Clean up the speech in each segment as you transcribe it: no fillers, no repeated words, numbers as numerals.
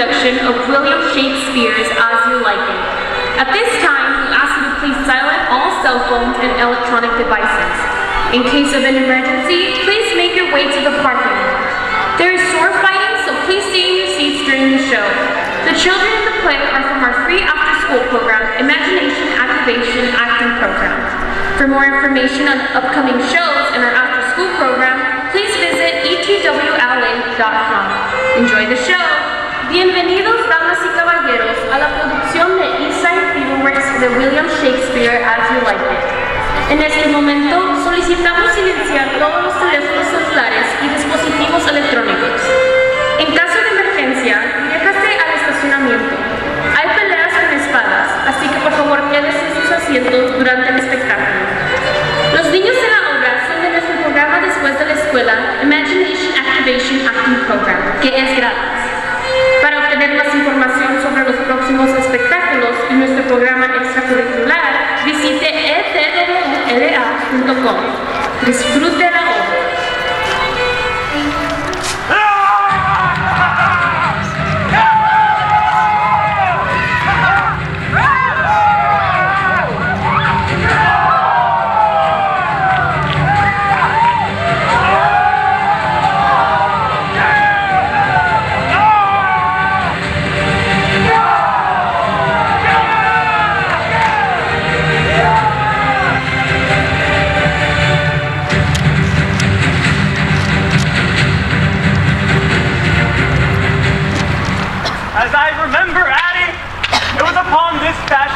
production of William Shakespeare's As You Like It. At this time, we ask you to please silence all cell phones and electronic devices. In case of an emergency, please make your way to the parking lot. There is sword fighting, so please stay in your seats during the show. The children in the play are from our free after-school program, Imagination Activation Acting Program. For more information on upcoming shows and our after-school program, please visit etwla.com. Enjoy the show. Bienvenidos, damas y caballeros, a la producción de Eastside de William Shakespeare As You Like It. En este momento, solicitamos silenciar todos los teléfonos celulares y dispositivos electrónicos. En caso de emergencia, diríjase al estacionamiento. Hay peleas con espadas, así que por favor quédese en sus asientos durante el espectáculo. Los niños de la obra son de nuestro programa después de la escuela, Imagination Activation Acting Program, que es gratis. Para obtener más información sobre los próximos espectáculos y nuestro programa extracurricular, visite etwla.com. Disfrute la obra.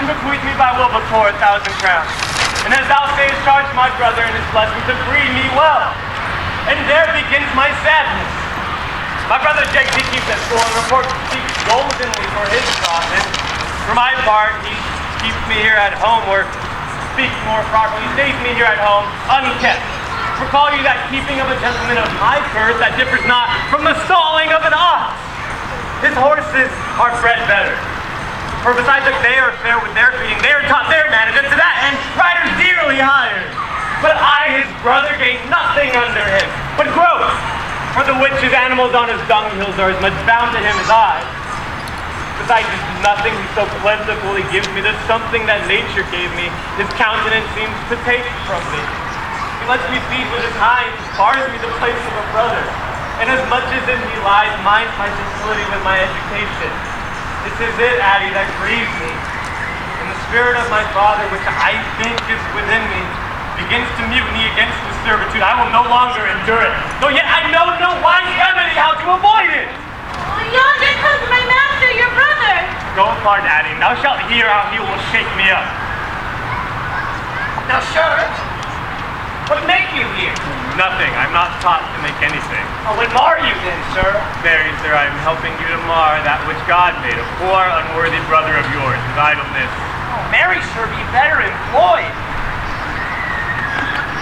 Bequeath me by will before 1,000 crowns. And as thou sayest, charge my brother and his blessing to breed me well. And there begins my sadness. My brother Shakespeare keeps at school and reports speaks goldenly for his profit. For my part, he keeps me here at home, or speaks more properly, stays me here at home, unkept. Recall you that keeping of a gentleman of my birth that differs not from the stalling of an ox. His horses are bred better. For besides that they are fair with their feeding, they are taught their manners, and to that end, riders dearly hired. But I, his brother, gain nothing under him, but growth. For the which his animals on his dunghills are as much bound to him as I. Besides this nothing he so plentifully gives me, there's something that nature gave me, his countenance seems to take from me. He lets me feed with his hinds, bars me the place of a brother, and as much as in me lies, minds my facility with my education. This is it, Addie, that grieves me. And the spirit of my father, which I think is within me, begins to mutiny against this servitude. I will no longer endure it. Though yet I know no wise remedy how to avoid it. Oh, yonder comes my master, your brother. Go apart, Addie, and thou shalt hear how he will shake me up. Now, sir, what make you here? Nothing. I'm not taught to make anything. Oh, what are you then, sir? Very, sir, I am helping you to mar that which God made, a poor, unworthy brother of yours, with idleness. Oh, marry, sir, be better employed.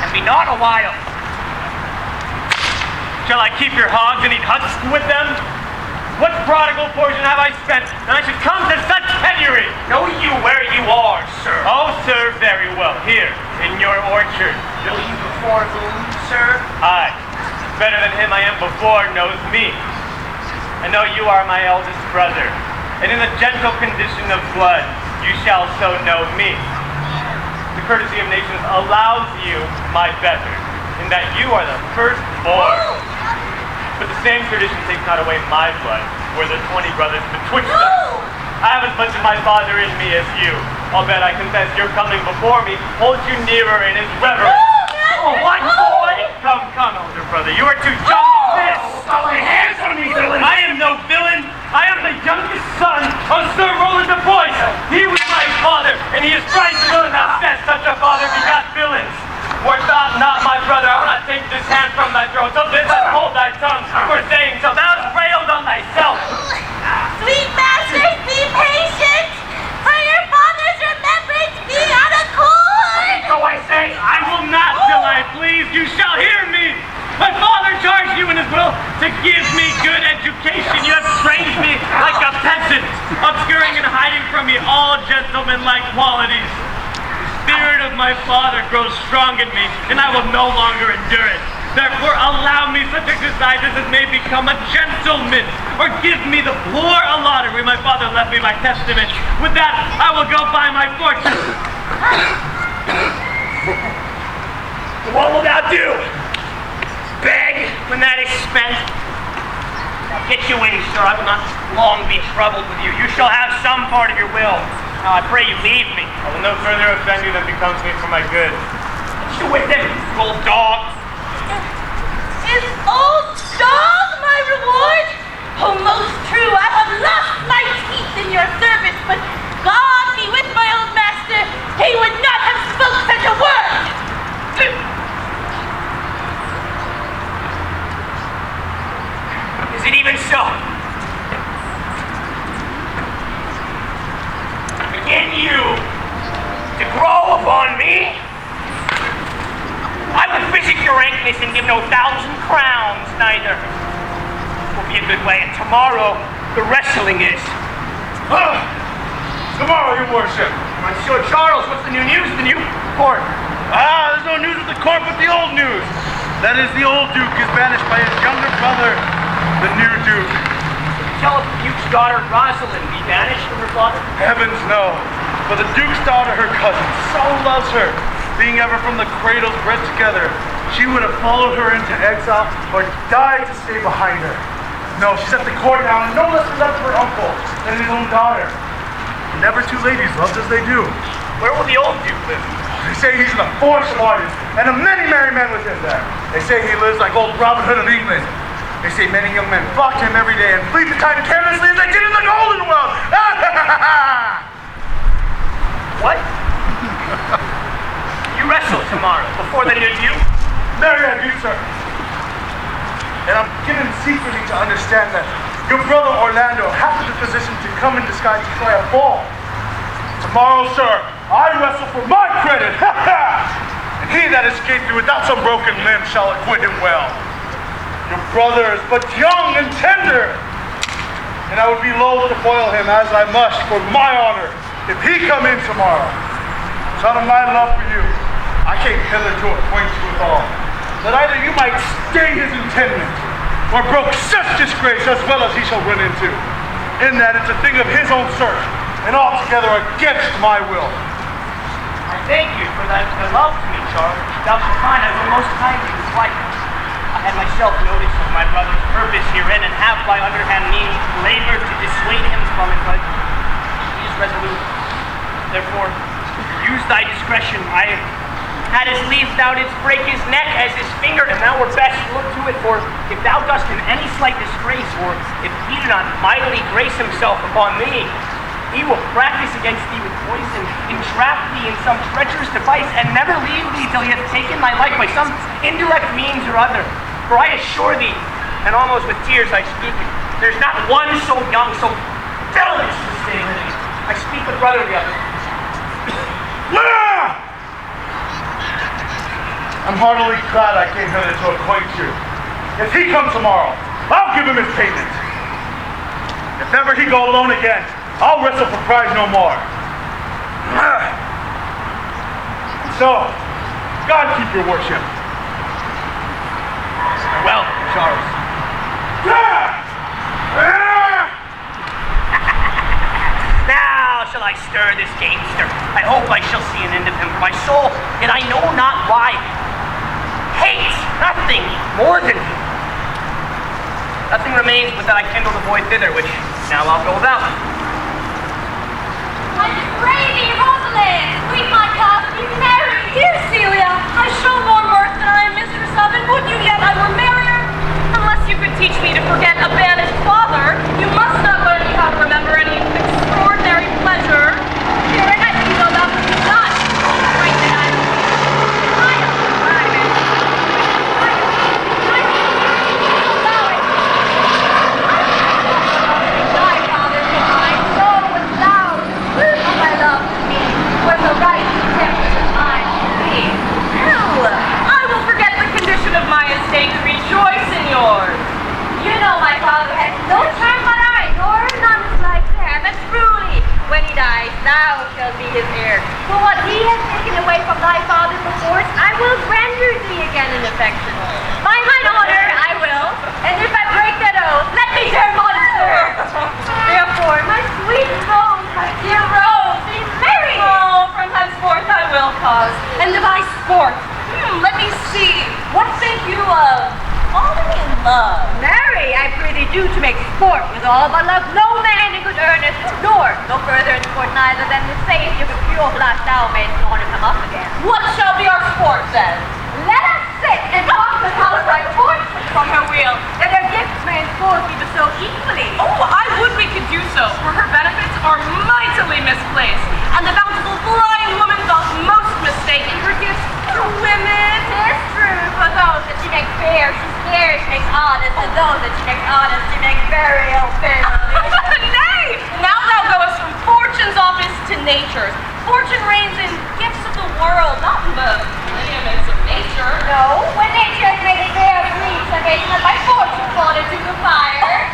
And be not a while. Shall I keep your hogs and eat husks with them? What prodigal portion have I spent that I should come to such penury? Know you where you are, sir? Oh, sir, very well. Here, in your orchard. Know you before whom, sir? Aye, better than him I am before knows me. I know you are my eldest brother, and in the gentle condition of blood, you shall so know me. The courtesy of nations allows you my better, in that you are the firstborn. But the same tradition takes not away my blood, where the 20 brothers betwixt us. I have as much of my father in me as you. I'll bet I confess your coming before me holds you nearer in his reverence. Oh, what boy? Come, elder brother, you are too young for this. Oh, lay hands on me, villain! I am no villain. I am the youngest son of Sir Roland de Boyce. He was my father, and he is right to know that says such a father begot villains. Wert thou not my brother, I will not take this hand from thy throat. So this and hold thy tongue for saying so. Thou hast railed on thyself. Sweet masters, be patient, for your father's remembrance be on accord. Go, I say! I will not till I please. You shall hear me. My father charged you in his will to give me good education. You have trained me like a peasant, obscuring and hiding from me all gentlemanlike qualities. The spirit of my father grows strong in me, and I will no longer endure it. Therefore, allow me such exercises as may become a gentleman, or give me the poor allotted where my father left me by testament. With that, I will go buy my fortune. What will thou do? Beg when that is spent? Now get you in, sir. I will not long be troubled with you. You shall have some part of your will. Now I pray you leave me. I will no further offend you than becomes me for my good. Get you with him, you old dog. Is old dog my reward? Oh, most true, I have lost my teeth in your service, but God be with my old master, he would not have spoke such a word! Is it even so? Begin you to grow upon me? I will visit your ankness and give no 1,000 crowns, neither. This will be a good way, and tomorrow the wrestling is. Tomorrow, your worship. Monsieur Charles, what's the new news of the new court? There's no news of the court but the old news. That is, the old duke is banished by his younger brother, the new duke. Tell the duke's daughter, Rosalind, be banished from her father? Heavens no. But the duke's daughter, her cousin, so loves her. Being ever from the cradles bred together, she would have followed her into exile or died to stay behind her. No, she's at the court now, and no less beloved her uncle than his own daughter. Never two ladies loved as they do. Where will the old duke live? They say he's in the forest of Arden, and a many merry men with him there. They say he lives like old Robin Hood of England. They say many young men flock to him every day and flee the time carelessly as they did in the Golden World. What? You wrestle tomorrow before the new duke? Very I do, sir. And I'm given secretly to understand that your brother Orlando happens the physician to come in disguise to try a ball. Tomorrow, sir, I wrestle for my credit. And he that escaped me without some broken limb shall acquit him well. Your brother is but young and tender, and I would be loath to foil him as I must for my honor if he come in tomorrow. So out of my love for you, I came hither to acquaint you with all, that either you might stay his intendment, or brook such disgrace as well as he shall run into, in that it's a thing of his own search, and altogether against my will. I thank you for thy love to me, Charles. Thou shalt find I will most kindly requite. I had myself notice of my brother's purpose herein, and have by underhand means labored to dissuade him from it, but he is resolute. Therefore, use thy discretion. I had as lief thou didst break his neck as his finger, and thou were best look to it, for if thou dost him any slight disgrace, or if he do not mightily grace himself upon thee, he will practice against thee with poison, entrap thee in some treacherous device, and never leave thee till he hath taken thy life by some indirect means or other. For I assure thee, and almost with tears I speak, there's not one so young, so villainous to stay living. I speak with brotherly other. I'm heartily glad I came hither to acquaint you. If he come tomorrow, I'll give him his payment. If ever he go alone again, I'll wrestle for prize no more. So, God keep your worship. Well, Charles. Now shall I stir this gamester. I hope I shall see an end of him, for my soul, and I know not why, hates nothing more than him. Nothing remains but that I kindle the boy thither, which now I'll go about. My Brady, Rosalind, sweet my cup, be merry. Dear Celia, I show more mirth than I am mistress of, and would you yet I were merrier? Unless you could teach me to forget a banished father, you must not learn me how to remember any extraordinary pleasure. Here I see no love to be done. Right then I my father behind, so was thou, of my love to me, was the right temper of mine to thee. Well, I will forget the condition of my estate to rejoice in yours. You know my father has no charm but I, nor none is like there, but truly, when he dies, thou shalt be his heir. For what he has taken away from thy father perforce, I will render thee again in affection. My sport withal, but love no man in good earnest, nor no further in sport neither than the safety of a pure flashed owl made born to come up again. What shall be our sport then? Let us sit and talk the outright torch from her wheel, that their gifts may enforce me bestow equally. Oh, I would we could do so, for her benefits are mightily misplaced, and the bountiful blind woman doth most mistaking her gifts to women. Tis true, for those that she makes fair, she scarce makes honest, and those that she makes honest, she makes very unfair. Nay, now thou goest from fortune's office to nature's. Fortune reigns in gifts of the world, not in the lineaments of nature. No, when nature has made a fair breach, I may let my fortune fall into the fire.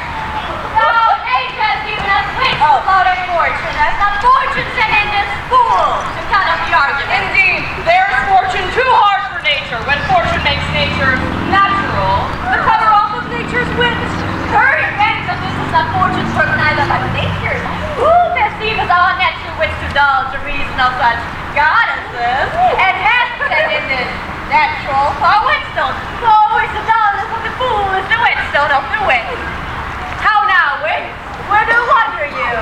No, nature has given us wits to float our fortune, as not fortune sent in this fool to cut up the argument. Indeed, there is fortune too hard for nature, when fortune makes nature natural. The cutter off of nature's wits. Hurry, friends, that this is not fortune's work, neither but nature's. Who perceiveth our natural wits to dull the reason of such goddesses, and hath said in this natural for whetstone, for always the dullness of the fool is the whetstone of the wit. How now, wits? Where do wander you?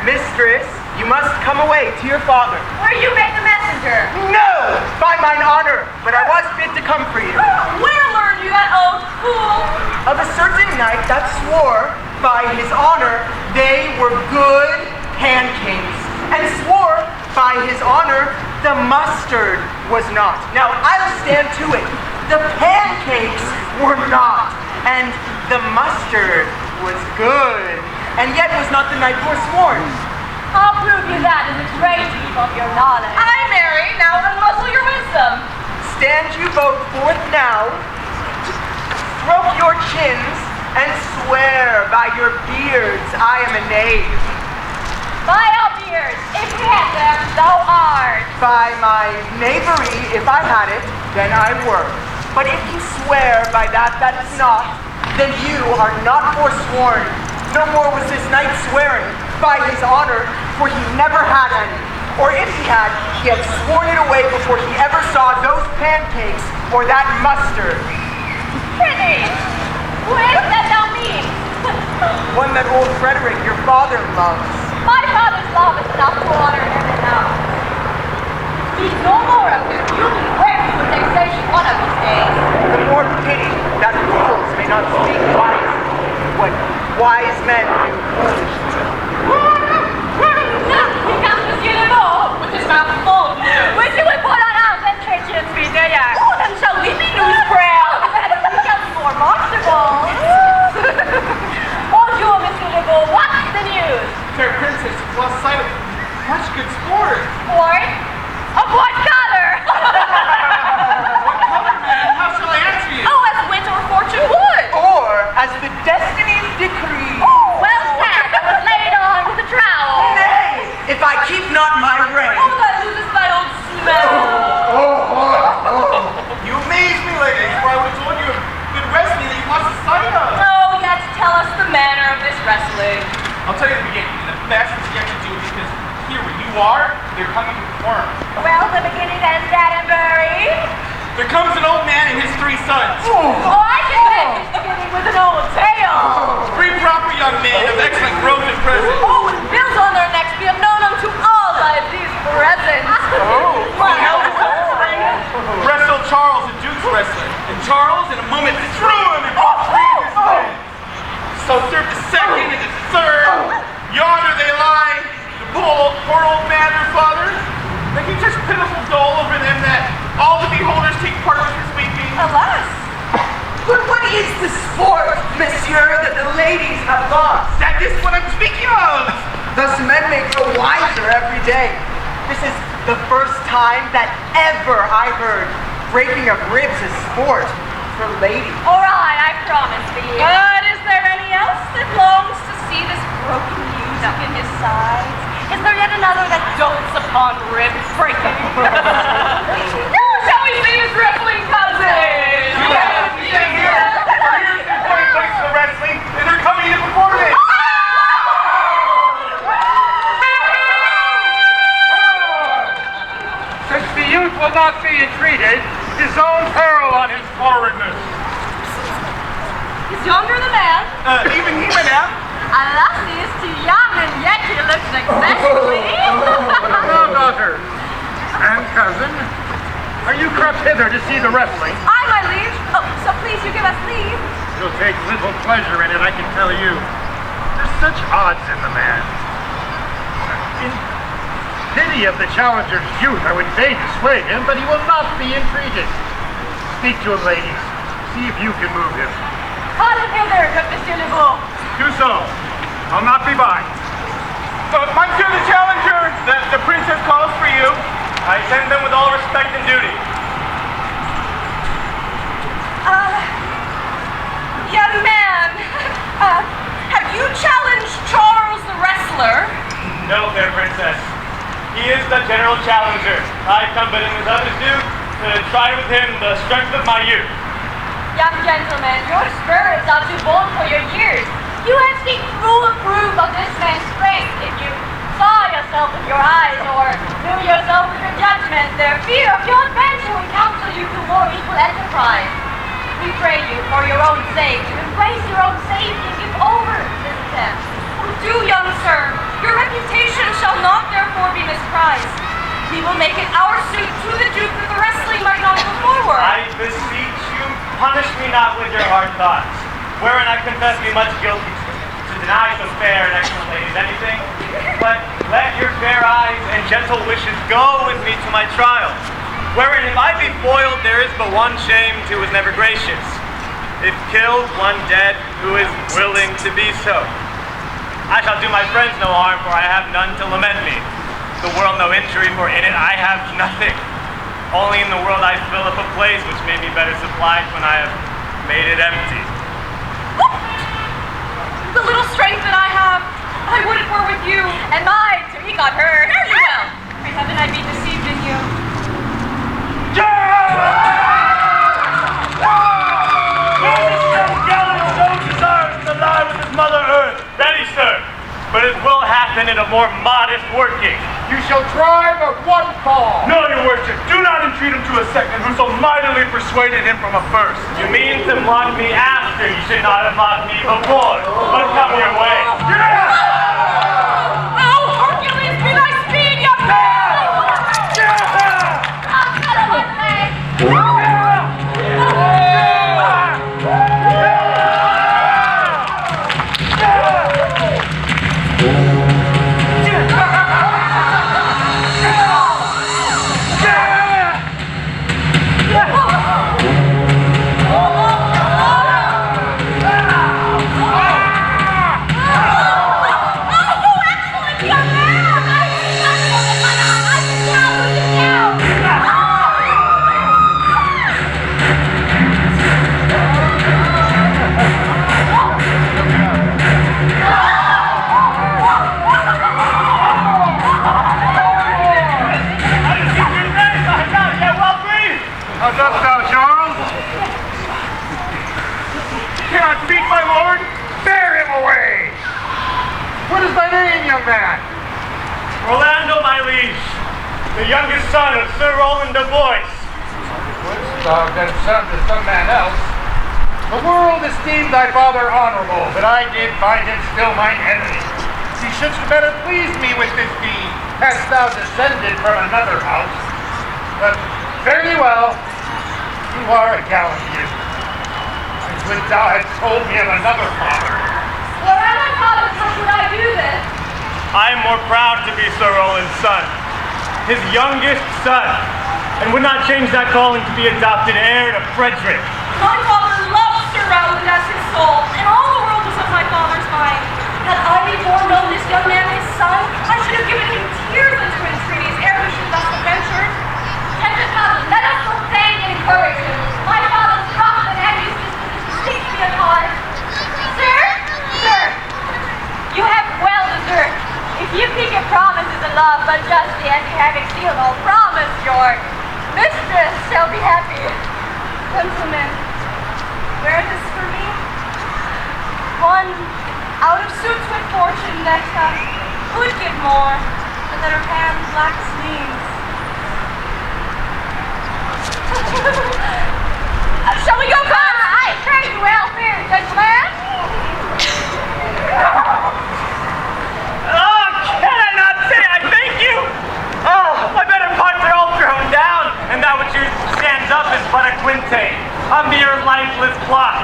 Mistress, you must come away to your father. Where you make the messenger? No! By mine honor, but I was bid to come for you. Where learned you that old fool? Of a certain knight that swore by his honor they were good pancakes, and swore by his honor the mustard was not. Now I'll stand to it. The pancakes were not, and the mustard was good, and yet was not the knight forsworn. I'll prove you that in the great heap of your knowledge. I marry, now unmuzzle your wisdom. Stand you both forth now, stroke your chins, and swear by your beards I am a knave. By our beards, if we have them, thou art. By my knavery, if I had it, then I were. But if you swear by that that is not, then you are not forsworn. No more was this knight swearing by his honor, for he never had any. Or if he had sworn it away before he ever saw those pancakes or that mustard. Prithee, who is that thou mean? One that old Frederick, your father, loves. My father's love is enough to honor him enough. Speak no more of him. You'll be whipped for taxation one of these days. The more pity that fools may not speak wisely, what wise men do foolishly. He comes to see the law. With his mouth full of news. When you will put on arms and trenches, be there, yeah. Oh, then shall we be news proud? That is become more marketable. Bonjour, Mr. Legault. What's the news? Fair princess, lost sight of much good sport. Sport? Of what color? What color, man? How shall I answer you? Oh, as wit or fortune would. Or as the destinies decree. Well said. I was laid on with a trowel. Nay, if I keep not my ring. Oh, that loses thy old smell. You amaze me, ladies, for I would have told you of good wrestling that you lost sight of. Oh, yet tell us the manner of this wrestling. I'll tell you the beginning, and the best is yet to do, because here where you are, they're coming to perform. Well, the beginning that is Danbury. There comes an old man and his 3 sons. Oh, I can bet it's beginning with an old tail. 3 proper young men of excellent growth and presence. Oh, with bills on their necks be unknown unto all by these presents. Wrestled Charles, the Duke's wrestler, and Charles in a moment threw him and both freed his men. So served the second and the third. Yonder they lie. The poor old man, their father, making such pitiful dole over them that all the beholders take part with his weeping. Alas. But what is the sport, monsieur, that the ladies have lost? That is what I'm speaking of. Thus men may grow wiser every day. This is the first time that ever I heard breaking of ribs as sport for ladies. All right, I promise thee. But is there any else that longs to see this broken music in his sides? Is there yet another that dotes upon rib breaking? No, shall we see his wrestling cousin? Stay here. For here's the point place for wrestling, and they're coming to perform it. Since the youth will not be entreated, his own peril on his forwardness. Is yonder the man? Even he, madame. Lassie is too young and yet she looks successfully. Now, daughter and cousin, are you crept hither to see the wrestling? Aye, my liege. Oh, so please you give us leave. You'll take little pleasure in it, I can tell you. There's such odds in the man. In pity of the challenger's youth, I would fain dissuade him, but he will not be entreated. Speak to him, ladies. See if you can move him. Call him hither, good Monsieur Lebeau. Do so. I'll not be by. Monsieur the Challenger, the princess calls for you. I send them with all respect and duty. Young man, have you challenged Charles the wrestler? No, fair princess. He is the general challenger. I come but in as others do to try with him the strength of my youth. Young gentleman, your spirits are too bold for your years. You have seen full approve of this man's strength. If you saw yourself with your eyes or knew yourself with your judgment, their fear of your adventure would counsel you to more equal enterprise. We pray you, for your own sake, to embrace your own safety and give over this attempt. Do, young sir. Your reputation shall not therefore be misprized. We will make it our suit to the Duke that the wrestling might not go forward. I beseech you, punish me not with your hard thoughts, wherein I confess me much guilty to deny so fair and excellent ladies anything. But let your fair eyes and gentle wishes go with me to my trial, wherein if I be foiled, there is but one shame who was never gracious. If killed, one dead who is willing to be so. I shall do my friends no harm, for I have none to lament me. The world no injury, for in it I have nothing. Only in the world I fill up a place which may be better supplied when I have made it empty. The little strength that I have, I would it were with you. And mine, till he got hurt. Fare you well. Pray heaven I be deceived in you. Mother Earth. Ready, sir, but it will happen in a more modest working. You shall try but one fall. No, your worship, do not entreat him to a second who so mightily persuaded him from a first. You mean to mock me after? You should not have mocked me before. But come your way. Oh, Hercules, be thy speed, young man! Oh, cut him on the leg! How dost thou, Charles? Cannot speak, my lord? Bear him away! What is thy name, young man? Orlando, my liege, the youngest son of Sir Roland de Boyce. Wouldst thou been son to some man else? The world esteemed thy father honorable, but I did find him still mine enemy. He shouldst better please me with this deed, hadst thou descended from another house. But fare thee well. You are a gallant youth. I would thou hadst told me of another father. Were I my father's son, would I do this? I am more proud to be Sir Roland's son, his youngest son, and would not change that calling to be adopted heir to Frederick. My father loved Sir Roland as his soul, and all the world was of my father's mind. Had I before known this young man his son, I should have given him tears unto entreaties ere we should thus have ventured. Tender cousin, let us both thank and encourage him. My father's rough and heavy disposition sticks me at heart. Sir, you have well deserved. If you think your promise is a love, but justly and having sealed all promise, your mistress shall be happy. Gentlemen, wear this for me. One out of suits with fortune that could give more, but that her hands lack sleeves. Shall we go, Cox? Aye, pray you well, fair gentlemen. Oh, can I not say I thank you? Oh, my better parts are all thrown down, and that which stands up is but a quinte, a mere lifeless block.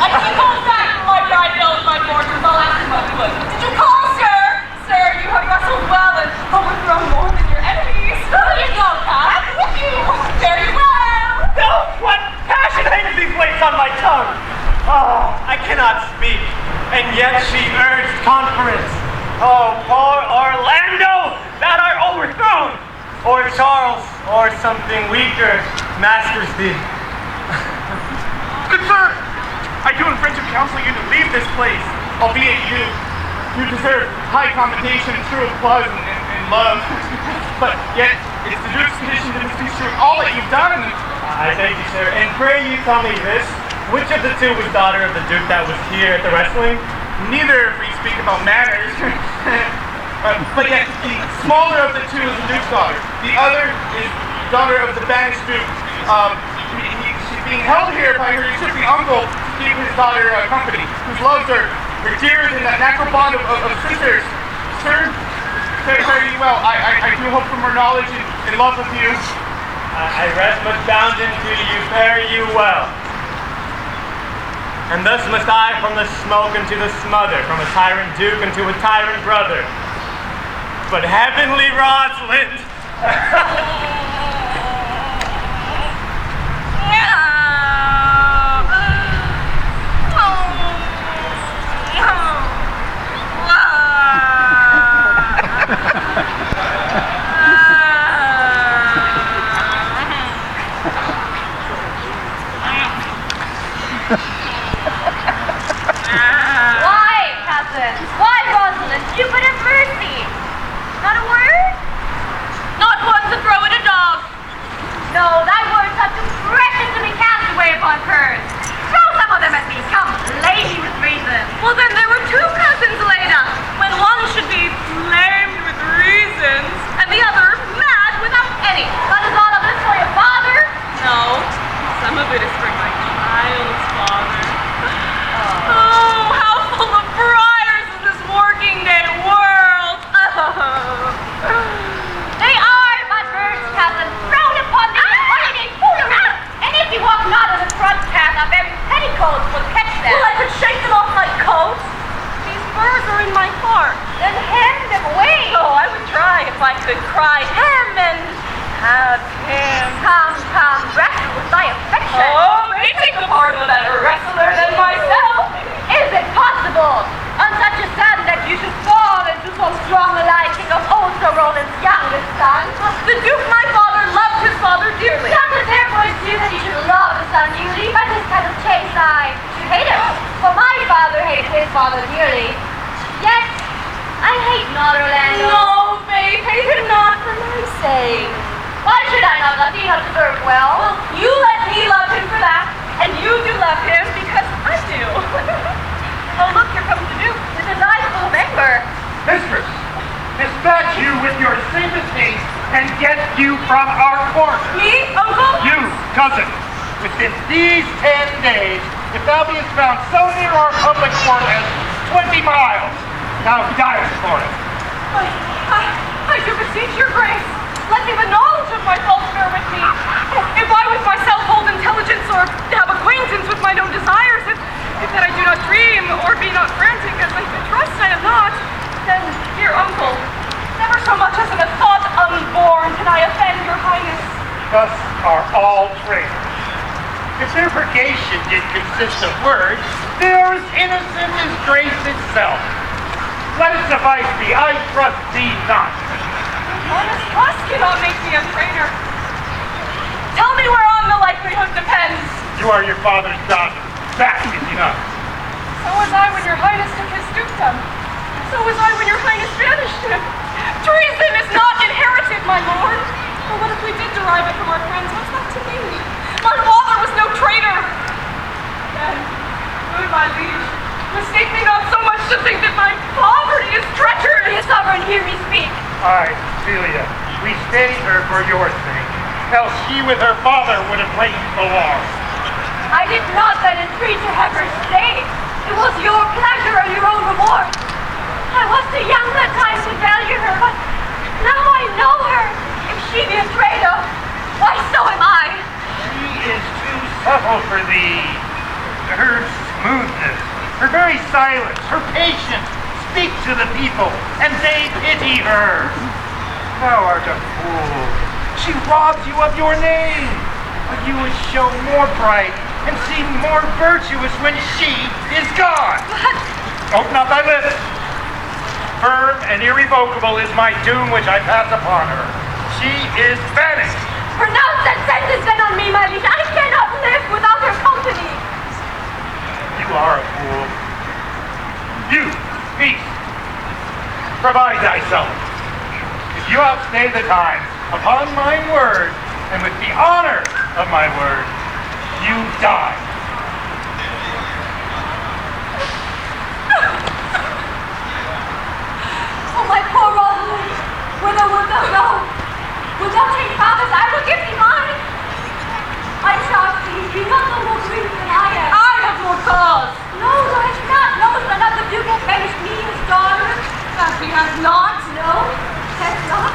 I didn't call back my bride knows my fortunes. I'll ask him what it was. Did you call, sir? Sir, you have wrestled well and overthrown more than your enemies. There you go, Pat. I'm with you. Very well. Oh, what passion hangs these weights on my tongue! Oh, I cannot speak, and yet she urged conference. Oh, poor Orlando, that art overthrown! Or Charles, or something weaker, masters thee. Good sir, I do in friendship counsel you to leave this place, albeit you deserve high commendation and true applause and love. But yet, it's the Duke's condition to misconstrue all that you've done. I thank you, sir. And pray you tell me this, which of the two was daughter of the Duke that was here at the wrestling? Neither, if we speak about manners. But yet, the smaller of the two is the Duke's daughter. The other is daughter of the banished Duke. She's being held here by her usurping uncle to keep his daughter company, whose loves are dearer than that natural bond of sisters. Sir, fare you well. I do hope from her knowledge and love of you. I rest much bounden to you, fare you well. And thus must I from the smoke into the smother, from a tyrant duke into a tyrant brother. But heavenly Rosalind! Why, cousin? Why, Rosalind? You could have mercy. Not a word? Not one to throw at a dog. No, thy words are too precious to be cast away upon curs. Throw some of them at me. Come, lady with reason. Well, then there were two cousins, Leda, when one should be blamed with reasons, and the other mad without any. But is all of this for your father? No, some of it is for my child's father. Oh, how full of briars is this working day world! They are, my birds, cousin, thrown upon the holiday foolery! And if you walk not on the front path, our very petticoats will catch them. Well, I could shake them off my coat. These birds are in my heart. Then hem them away. Oh, I would try if I could cry hem and have him. Come, wrestle with thy affection. Oh, may take the part of a better wrestler than myself. Is it possible, on such a son, that you should fall into so strong a liking of old Sir Roland's youngest son? The Duke, my father, loved his father dearly. Does it therefore assume that he should love his son dearly? By this kind of chase I should hate him, for my father hated his father dearly. Yet, I hate not Orlando. No, babe, hate him not for my sake. Why should I not love thee not deserve well? Well, you let me love him for that, and you do love him because I do. Oh, look, here comes the Duke with his eyes full of anger. Mistress, dispatch you with your safest haste and get you from our court. Me, uncle? You, cousin, within these 10 days, if thou beest found so near our public court as 20 miles, thou diest for it. I do beseech your grace. Let me the knowledge of my fault bear with me. If I with myself hold intelligence or have acquaintance with mine own desires, if that I do not dream or be not frantic as I trust I am not, then, dear uncle, never so much as in a thought unborn can I offend your highness. Thus are all traitors. If their purgation did consist of words, they are as innocent as grace itself. Let it suffice thee, I trust thee not. Honest trust cannot make me a traitor. Tell me whereon the likelihood depends. You are your father's daughter. That is enough. So was I when your highness took his dukedom. So was I when your highness banished him. Treason is not inherited, my lord. Or what if we did derive it from our friends? What's that to me? My father was no traitor. Then, good my liege, mistake me not so much to think that my poverty is treacherous. Be a sovereign, hear me speak. Aye, Celia, we stayed her for your sake, else she with her father would have laid the law. I did not then entreat to have her stay. It was your pleasure and your own reward. I was too young that time to value her, but now I know her. If she be a traitor, why so am I. She is too subtle for thee. Her smoothness, her very silence, her patience speak to the people, and they pity her. Thou art a fool. She robs you of your name, but you would show more bright and seem more virtuous when she is gone. Open up thy lips. Firm and irrevocable is my doom which I pass upon her. She is vanished. Pronounce that sentence then on me, my liege. I cannot live without her company. You are a fool. You, peace, provide thyself. If you outstay the time, upon my word, and with the honor of my word, you die. Oh, my poor Rosalind, whither wilt thou go? Wilt thou take father's? I will give thee mine. My child, please, be not so more grieved than I am. I have more cause. No, I do not know that another duke will banish me, his daughter. That he has not. No, has not.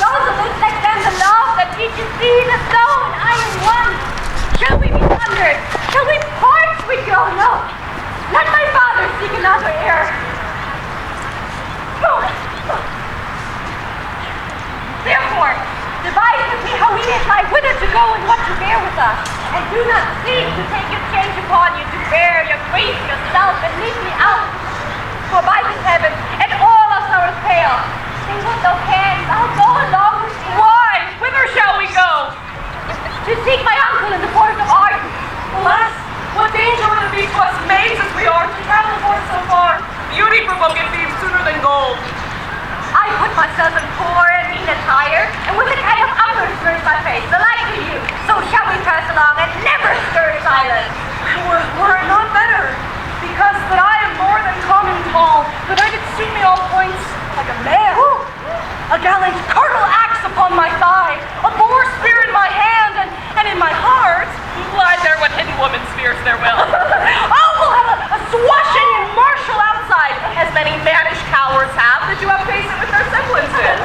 Rosalind, let them the love that teaches thee to sow, and I am one. Shall we be sundered? Shall we part, sweet girl? No. Let my father seek another heir. Therefore, devise with me how we may fly whither to go and what to bear with us. And do not seek to take your change upon you to bear your grief yourself and leave me out. For by this heaven and all our sorrows pale, say what thou canst, I'll go along with you. Why? Whither shall we go? To seek my uncle in the forest of Arden. Alas, what danger would it be to us maids as we are to travel forth so far? Beauty provoketh thieves sooner than gold. I put myself in poor and mean attire, and with a kind of honor skirts my face, the like to you. So shall we pass along and never stir silence. Were it not better? Because that I am more than common tall, that I did suit me all points like a man. A gallant curtal axe upon my thigh, a boar spear in my hand, and in my heart lies there what hidden woman spears their will. Oh, we'll have a swashing and martial outside, as many mannish cowards have that you have faced it with their semblances.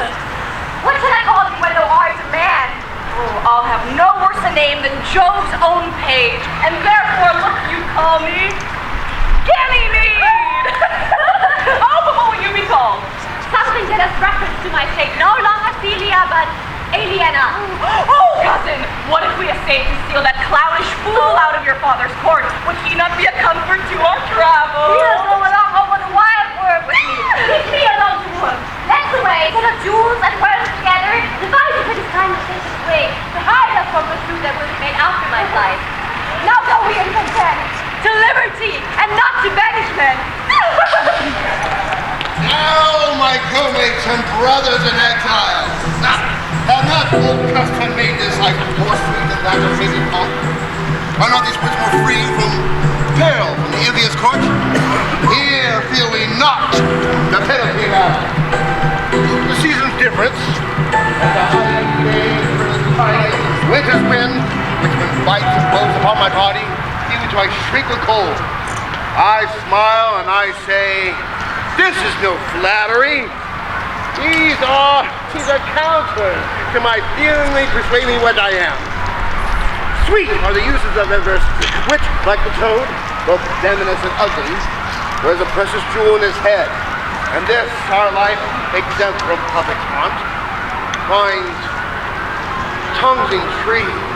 What should I call thee when thou art a man? Oh, I'll have no worse a name than Jove's own page, and therefore look you call me Ganymede! Oh, but what will you be called? Something that has reference to my fate, no longer Celia, but Aliena. Oh, cousin, what if we essayed to steal that clownish fool out of your father's court? Would he not be a comfort to our travel? He'll go along over the wild world with me. Leave me alone to work. Let's away, set of jewels and pearls together, divide if it is time to take us away, to hide us from pursuit that will be made after my flight. Now go we in content, To liberty, and not to banishment. Now, my co-mates and brothers in exile, have not old custom made this life more sweet than that of making home? Are not these wits more free from peril from the envious court? Here feel we not the penalty now. The season's difference, and the high days versus high winter's wind, which when bites and blows upon my body, even till I shriek with cold. I smile and I say, this is no flattery. These are counselors to my feelingly persuade me what I am. Sweet are the uses of adversity, which, like the toad, both venomous and ugly, wears a precious jewel in his head. And this, our life, exempt from public taunt, finds tongues in trees,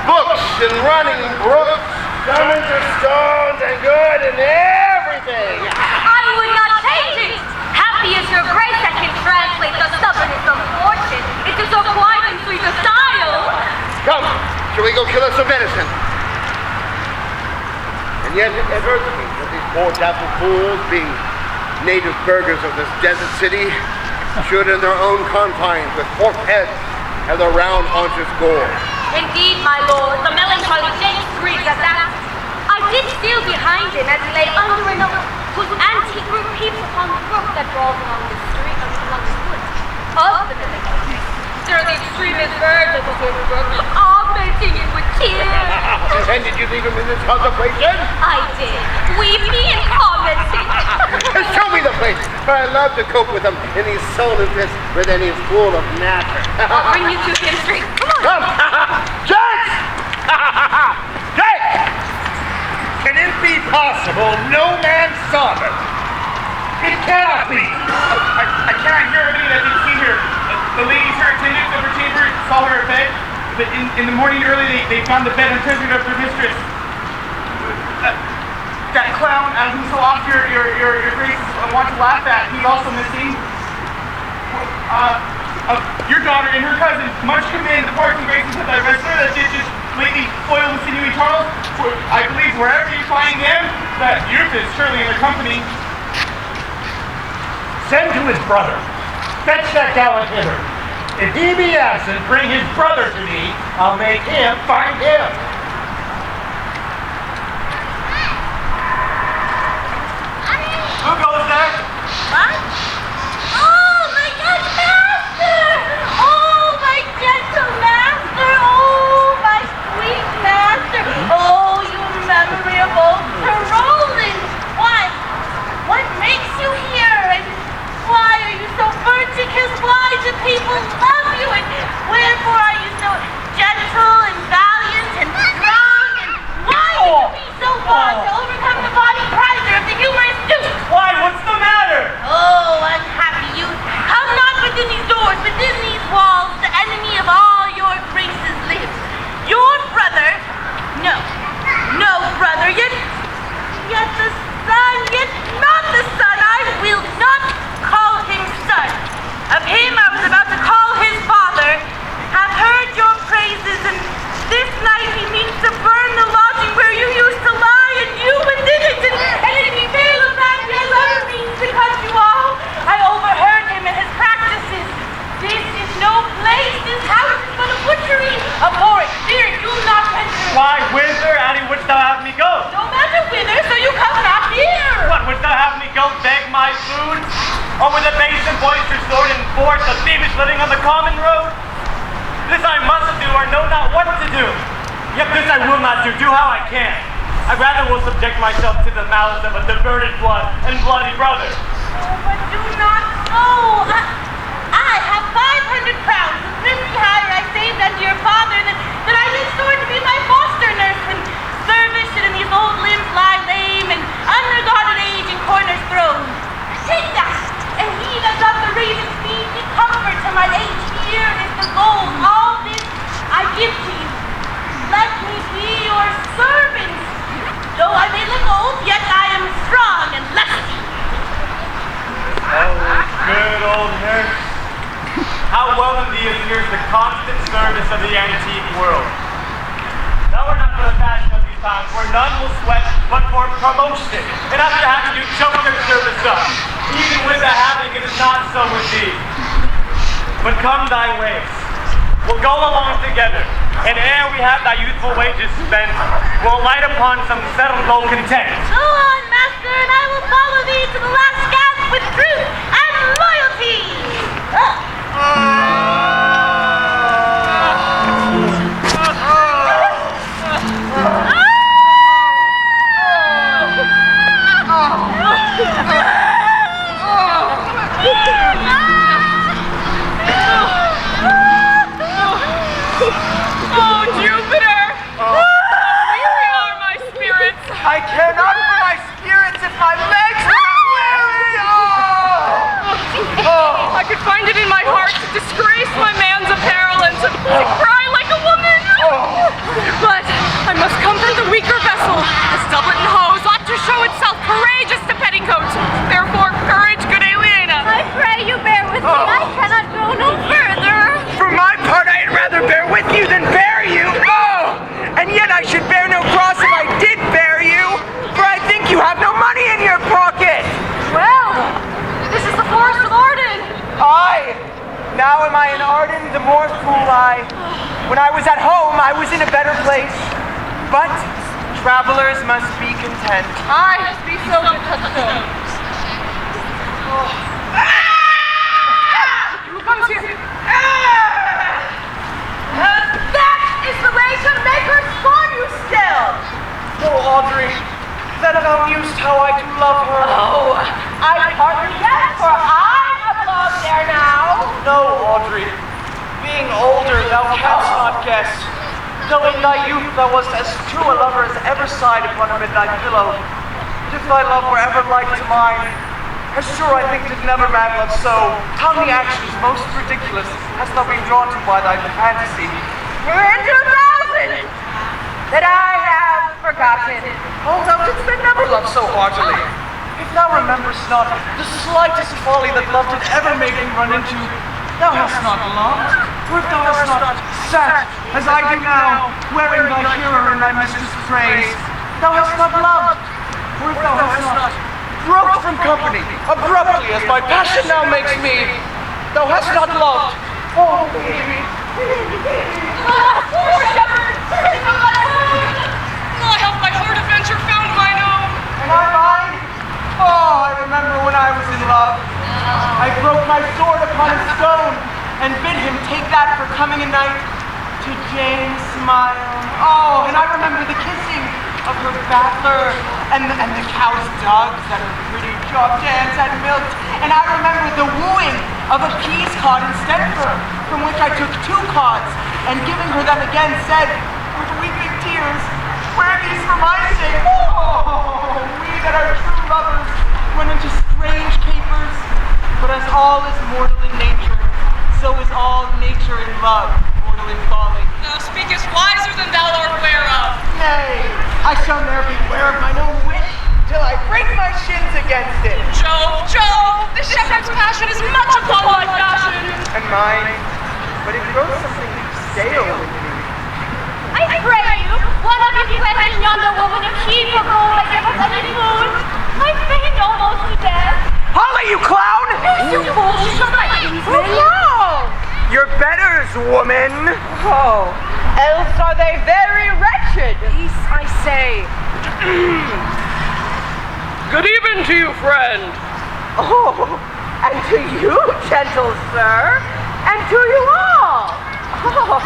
books in running brooks, diamonds and stones, and good in everything. I would not change it. Happy is your grace that can translate the stubbornness of fortune into so quiet and sweet a style. Come, shall we go kill us some venison? And yet it hurts me that these poor dappled fools, being native burghers of this desert city, should in their own confines with forked heads have their round haunches gored. Indeed, my lord, the melancholy James grieves at that. I did steal behind him as he lay under an oak, whose antique roof peeps upon the brook that brawls along the street along the foot of the village. They're the extremest birds of the silver brook. Ah, wishing it would kill. And did you leave him in this contemplation? I did. Weeping and commenting. Show me the place, for I love to cope with him in these solitudes where then he's full of matter. I'll bring you to him straight. Come on. Come! Jake! Jake! Can it be possible no man saw them? It cannot be! I cannot hear everything that didn't see her. The ladies, her attendants of her chamber, saw her bed. But in the morning early, they found the bed untreasured of her mistress. That clown who so oft your grace want to laugh at, he's also missing. Your daughter and her cousin much commend the parts and graces of thy wrestler that did just lately foil the sinewy Charles. For I believe wherever you find them, that youth is surely in their company. Send to his brother. Fetch that gallant hither. If he be absent, bring his brother to me. I'll make him find him. Who goes there? What? Oh, my good master! Oh, my gentle master! Oh, my sweet master! Oh, you memory of old Sir Roland! What makes you here? And why are you so burnt? Because why do people love you? And wherefore are you so gentle and valiant and strong? And why do you be so fond to overcome the body prizer of the humorous Duke? Why? What's the matter? Oh, unhappy youth, come not within these doors, within these walls, the enemy of all your graces lives. Your brother, no brother, yet the son, yet not the son, I will not call him son. Of him I was about to call his father, have heard your praises, and this night he means to burn the lodging where you used to lie, and you within it, and if he fail of that, he has other means to cut you off. I overheard him and his practices. This is no place, this house is but a butchery. Abhor it, fear it, do not enter. Why, whither, Annie, wouldst thou have me go? No matter whither, so you come not here. What, wouldst thou have me go beg my food? Or with a base and boisterous sword and force a thievish living on the common road? This I must do, or know not what to do. Yet this I will not do how I can. I rather will subject myself to the malice of a diverted blood and bloody brother. Oh, but do not so. I have 500 crowns, the princely hire I saved unto your father, that I did store to be my foster nurse when service should in these old limbs lie lame and unregarded age in corners thrown. Take that, and he that doth the raven's feed be comfort till my age. Here is the gold. All this I give to you. Let me be your servant. Though I may look old, yet I am strong and lusty. Oh, good old nurse. How well in thee appears the constant service of the antique world. Thou art not for the fashion of these times, where none will sweat but for promotion, and after having you choke their service up. Even with the having, it is not so with thee. But come thy ways. We'll go along together, and ere we have thy youthful wages spent, we'll light upon some settled old content. Go on, master, and I will follow thee to the last gasp with truth and loyalty. Oh, Jupiter! Weary are my spirits. I care not for my spirits if my legs are not weary! I could find it in my heart to disgrace my man's apparel and to cry like a woman. But I must comfort the weaker vessel. This doublet and hose ought to show itself courageous to petticoat. Therefore, courage, good Aliena. I pray you bear with me. I cannot go no further. For my part, I'd rather bear with you than bear you. Oh! And yet I should bear no cross if I did bear you, for I think you have no money in your pocket. Well, this is the forest of Arden. Aye. Now am I in Arden, the more fool I. When I was at home, I was in a better place. But travelers must be content. I be so content. Who comes here? That is the way thou canst not guess. Though in thy youth thou wast as true a lover as ever sighed upon a midnight pillow. But if thy love were ever like to mine, as sure I think did never man love so, how many actions most ridiculous hast thou been drawn to by thy fantasy? Into 1,000 that I have forgotten. Oh, thou didst then never love so heartily. If thou rememberest not the slightest folly that love did ever make me run into, thou hast not loved. Or if thou hast not sat, as I do now, wearing thy hearer in thy mistress' praise, thou hast not loved. Or if thou hast not broke from company, abruptly as my passion now makes me, thou hast not loved. Oh, baby. Poor shepherd! I have my heart adventure found mine own. And I mine? Oh, I remember when I was in love. I broke my sword upon a stone and bid him take that for coming a night to Jane's smile. Oh, and I remember the kissing of her battler and the cow's dogs that her pretty drop dance had milked. And I remember the wooing of a peas cod in Stedford, from which I took 2 cods and giving her them again said with weeping tears, "Wear these for my sake." Oh, we that are true lovers run into strange capers, but as all is mortal in nature, so is all nature in love mortal in folly. Thou speakest wiser than thou art aware of. Nay, I shall ne'er be aware of mine own wit till I break my shins against it. Jove, Jove, the shepherd's passion is much upon my passion. And mine, but it grows something stale with me. I pray you, one of you question yonder woman if she for gold I give us any food. I faint almost to death. Holla, you clown! You fool, she shall my kinsman. No! Your betters, woman! Oh, else are they very wretched. Peace, I say. Good evening to you, friend. Oh, and to you, gentle sir, and to you all. Oh.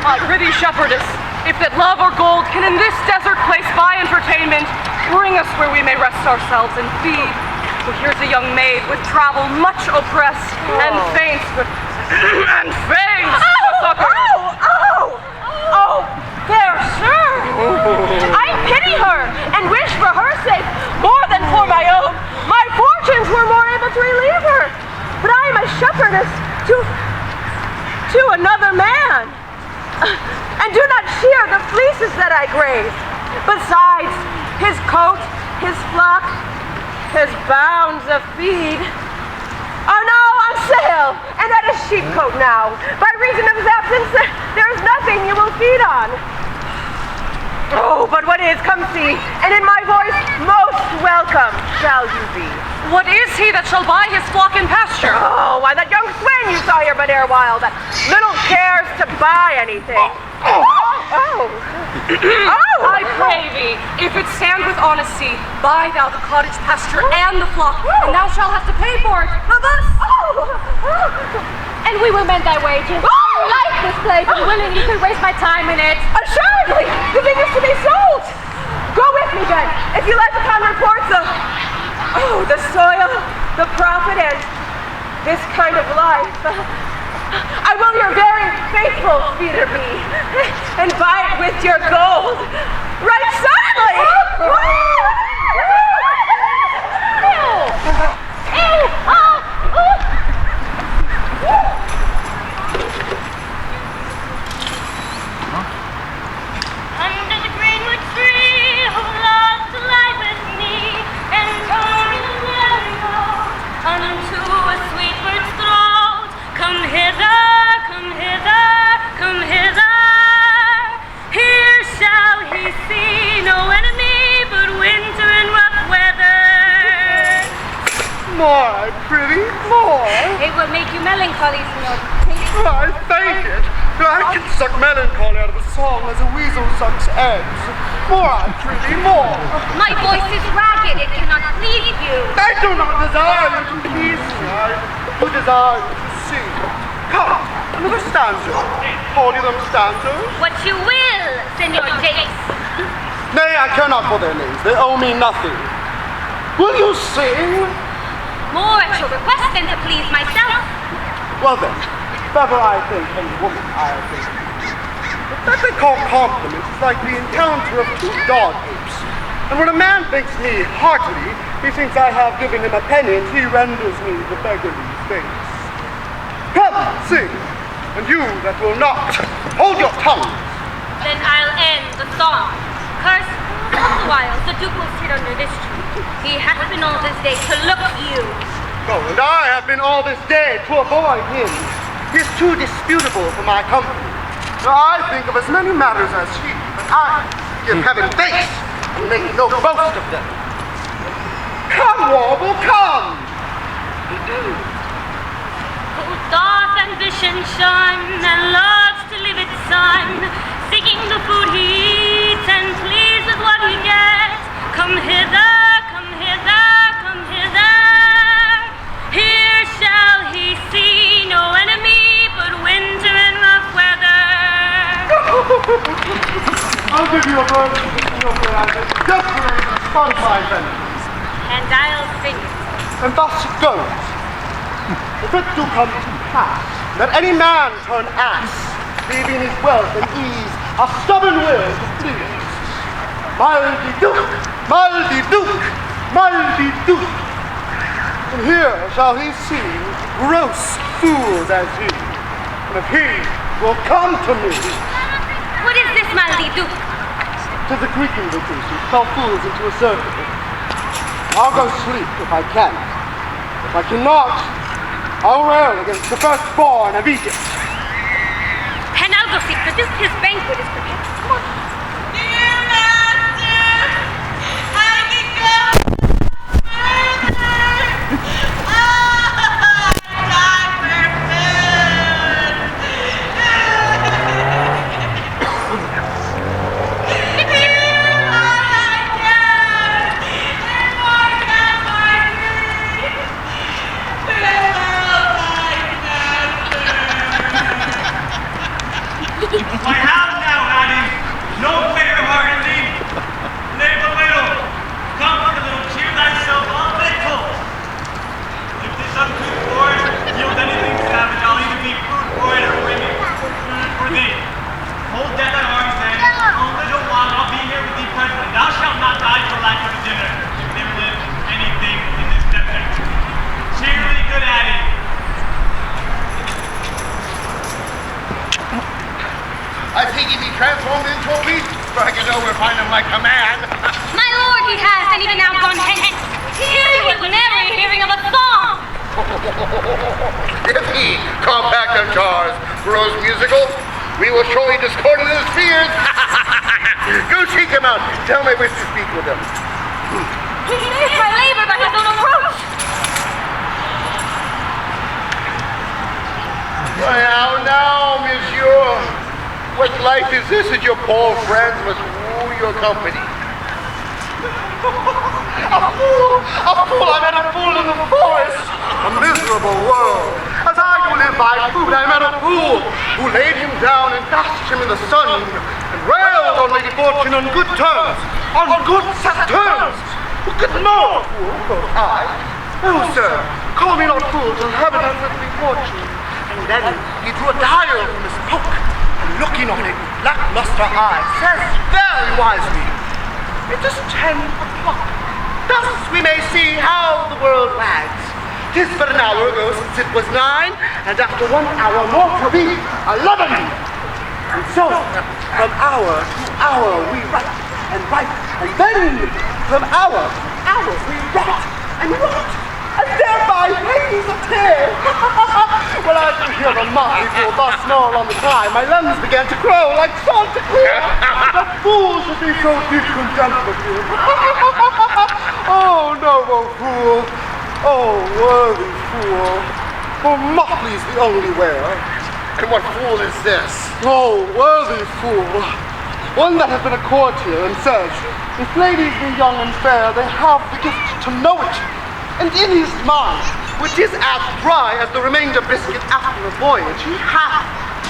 My pretty shepherdess, if that love or gold can in this desert place buy entertainment, bring us where we may rest ourselves and feed. For here's a young maid with travel much oppressed, and faints for succor. Oh, fair sir. I pity her and wish for her sake more than for my own. My fortunes were more able to relieve her, but I am a shepherdess to another man, and do not shear the fleeces that I graze. Besides, his coat, his flock, his bounds of feed are now on sale, and that is sheepcoat now. By reason of his absence, there is nothing you will feed on. Oh, but what is, come see, and in my voice, most welcome shall you be. What is he that shall buy his flock and pasture? Oh, why, that young swain you saw here but ere while, that little cares to buy anything. I pray thee, if it stand with honesty, buy thou the cottage pasture and the flock, and thou shalt have to pay for it of us. And we will mend thy wages. I like this place and willingly could waste my time in it. Assuredly, the thing is to be sold. Go with me then, if you like upon reports of, the soil, the profit, and this kind of life. I will your very faithful feeder be, and buy it with your gold, right suddenly. Under the greenwood tree, who loves to lie with me, and turn unto a sweet bird's throat. Come hither, come hither, come hither. Here shall he see no enemy but winter and rough weather. My pretty, more. It will make you melancholy, senor. I thank it. I can suck melancholy out of a song as a weasel sucks eggs. More, pretty, more. My voice is ragged, it cannot please you. I do not desire you to please me. I do desire you to sing. Come, another stanza. Call you them stanzas? What you will, senor Jakes. Nay, I care not for their names. They owe me nothing. Will you sing? More at your request than to please myself. Well then, if ever I think any woman I'll think. But that they call compliments is like the encounter of two dog apes. And when a man thinks me heartily, he thinks I have given him a penny, and he renders me the beggarly face. Come, sing, and you that will not, hold your tongue. Then I'll end the song. Curse, all the while the Duke will sit under this tree. He hath been all this day to look you. Oh, and I have been all this day to avoid him. He is too disputable for my company. Now I think of as many matters as he, but I give heaven thanks and make no boast of them. Come, Warble, come! Who doth ambition shun and loves to live its son, seeking the food he eats and pleased with what he gets. Come hither, come hither, come hither. Here shall he see no enemy but winter and rough weather. I'll give you a bird just for a spot my vengeance. And I'll sing it. And thus it goes. If it do come to pass that any man turn ass, leaving his wealth and ease, a stubborn will to please. Mildy Duke, Mildy Duke, Mildy Duke. And here shall he see gross fools as he. And if he will come to me. What is this, Mildy Duke? 'Tis a Greek invocation, fell fools into a circle. I'll go sleep if I can. If I cannot, I'll rail against the firstborn of Egypt. And I'll go see, for his banquet is prepared. Come on. Dear master, I can go further. Time for food. My house now, Addie. No greater heart in thee. Live a little. Comfort a little. Cheer thyself a little. If this uncouth board yield anything savage, I'll either be food for it or bring it food for thee. Hold death at arm's length. A little while I'll be here with thee presently. Thou shalt not die for lack of a dinner, if there live anything in this desert. Cheerly, good Addie. I think he be transformed into a beast, for I can nowhere find him like command. My lord, he has, and even now gone hence. Here was never hearing of a song. If he, compact of jars, grows musical, we will surely discord in his fears. Go seek him out. Tell me which to speak with him. He takes my labor by his own approach. Now, monsieur. What life is this that your poor friends must woo your company? A fool, I met a fool in the forest. A miserable world. As I do live by food, I met a fool who laid him down and dashed him in the sun and railed on Lady Fortune on good terms, on good set terms. Who could know a fool, quoth I? Oh, sir, call me not fool till heaven has sent me fortune. And then he drew a dial from his poke, and looking on it with lackluster eyes, says very wisely, "It is 10 o'clock. Thus we may see how the world wags. 'Tis but an hour ago since it was 9, and after 1 hour more to be 11. And so, from hour to hour we write, and then from hour to hour we rot, and thereby hangs a tear. When I could hear the motley fool thus snarl on the tie, my limbs began to grow like Chanticleer. The fool should be so discontent with you. Oh, noble fool. Oh, worthy fool. For motley's the only wearer. And what fool is this? Oh, worthy fool. One that has been a courtier and says, if ladies be young and fair, they have the gift to know it. And in his mind, which is as dry as the remainder biscuit after a voyage, he hath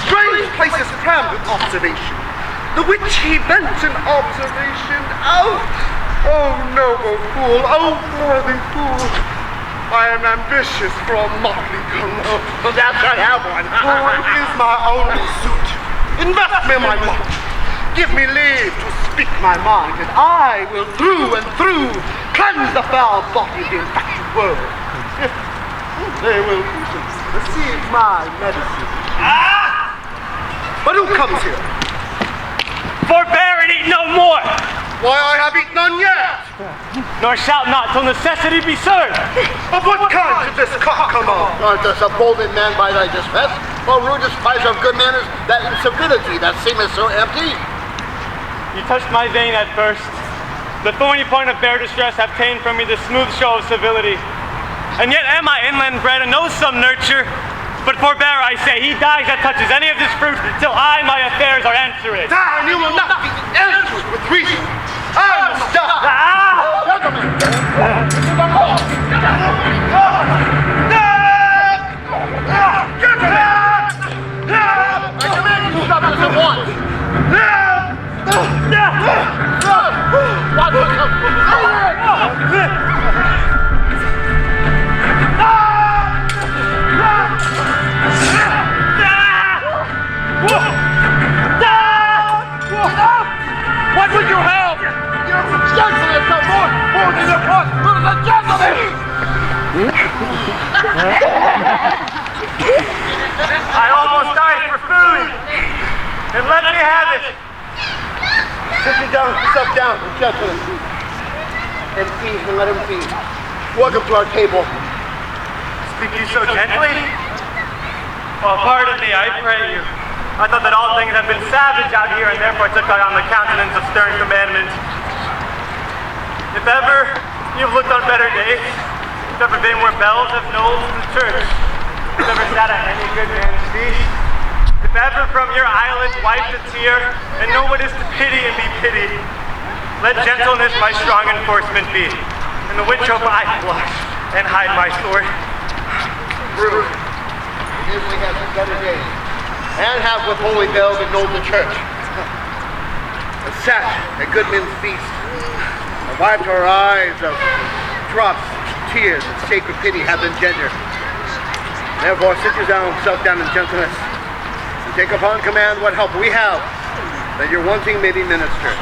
strange places crammed with observation, the which he bent in observation. Oh, noble fool, oh, worthy fool. I am ambitious for a motley career. That's I have one. For it is my only suit. Invest me my might. Give me leave to speak my mind, and I will through and through cleanse the foul body of the infected world. If they will receive my medicine. But who comes here? Forbear and eat no more, Why, I have eaten none yet. nor shalt not till necessity be served. Of what kind should this cock come of? Does a bolded man by thy distress, or rude despiser of good manners, that incivility that seemeth so empty? You touched my vein at first. The thorny point of bare distress have ta'en from me the smooth show of civility. And yet am I inland bred and know some nurture. But forbear, I say, he dies that touches any of this fruit till I my affairs are answered. And you will not be answered with reason. I must die. I command you to stop this at once. What would you have? You're gentlemen, come on! More than a cross! Who's a gentleman? I almost died for food. And let me have it. Sit yourself down, gentlemen. And feed, and let him feed. Welcome to our table. Speak you so gently? Oh, pardon me, I pray you. I thought that all things had been savage out here, and therefore took I on the countenance of stern commandment. If ever you've looked on better days, if ever been where bells have knolled from the church, if ever sat at any good man's feast, if ever from your eyelids wiped a tear, and know what is to pity and be pitied, let gentleness my strong enforcement be, and the which hope I blush and hide my sword. Rude. Usually has a better day. And have with holy bells ennobled the church. And sat at good men's feast, and wiped our eyes of drops, tears, and sacred pity have engendered. Therefore sit yourself down in gentleness, and take upon command what help we have, that your wanting may be ministered.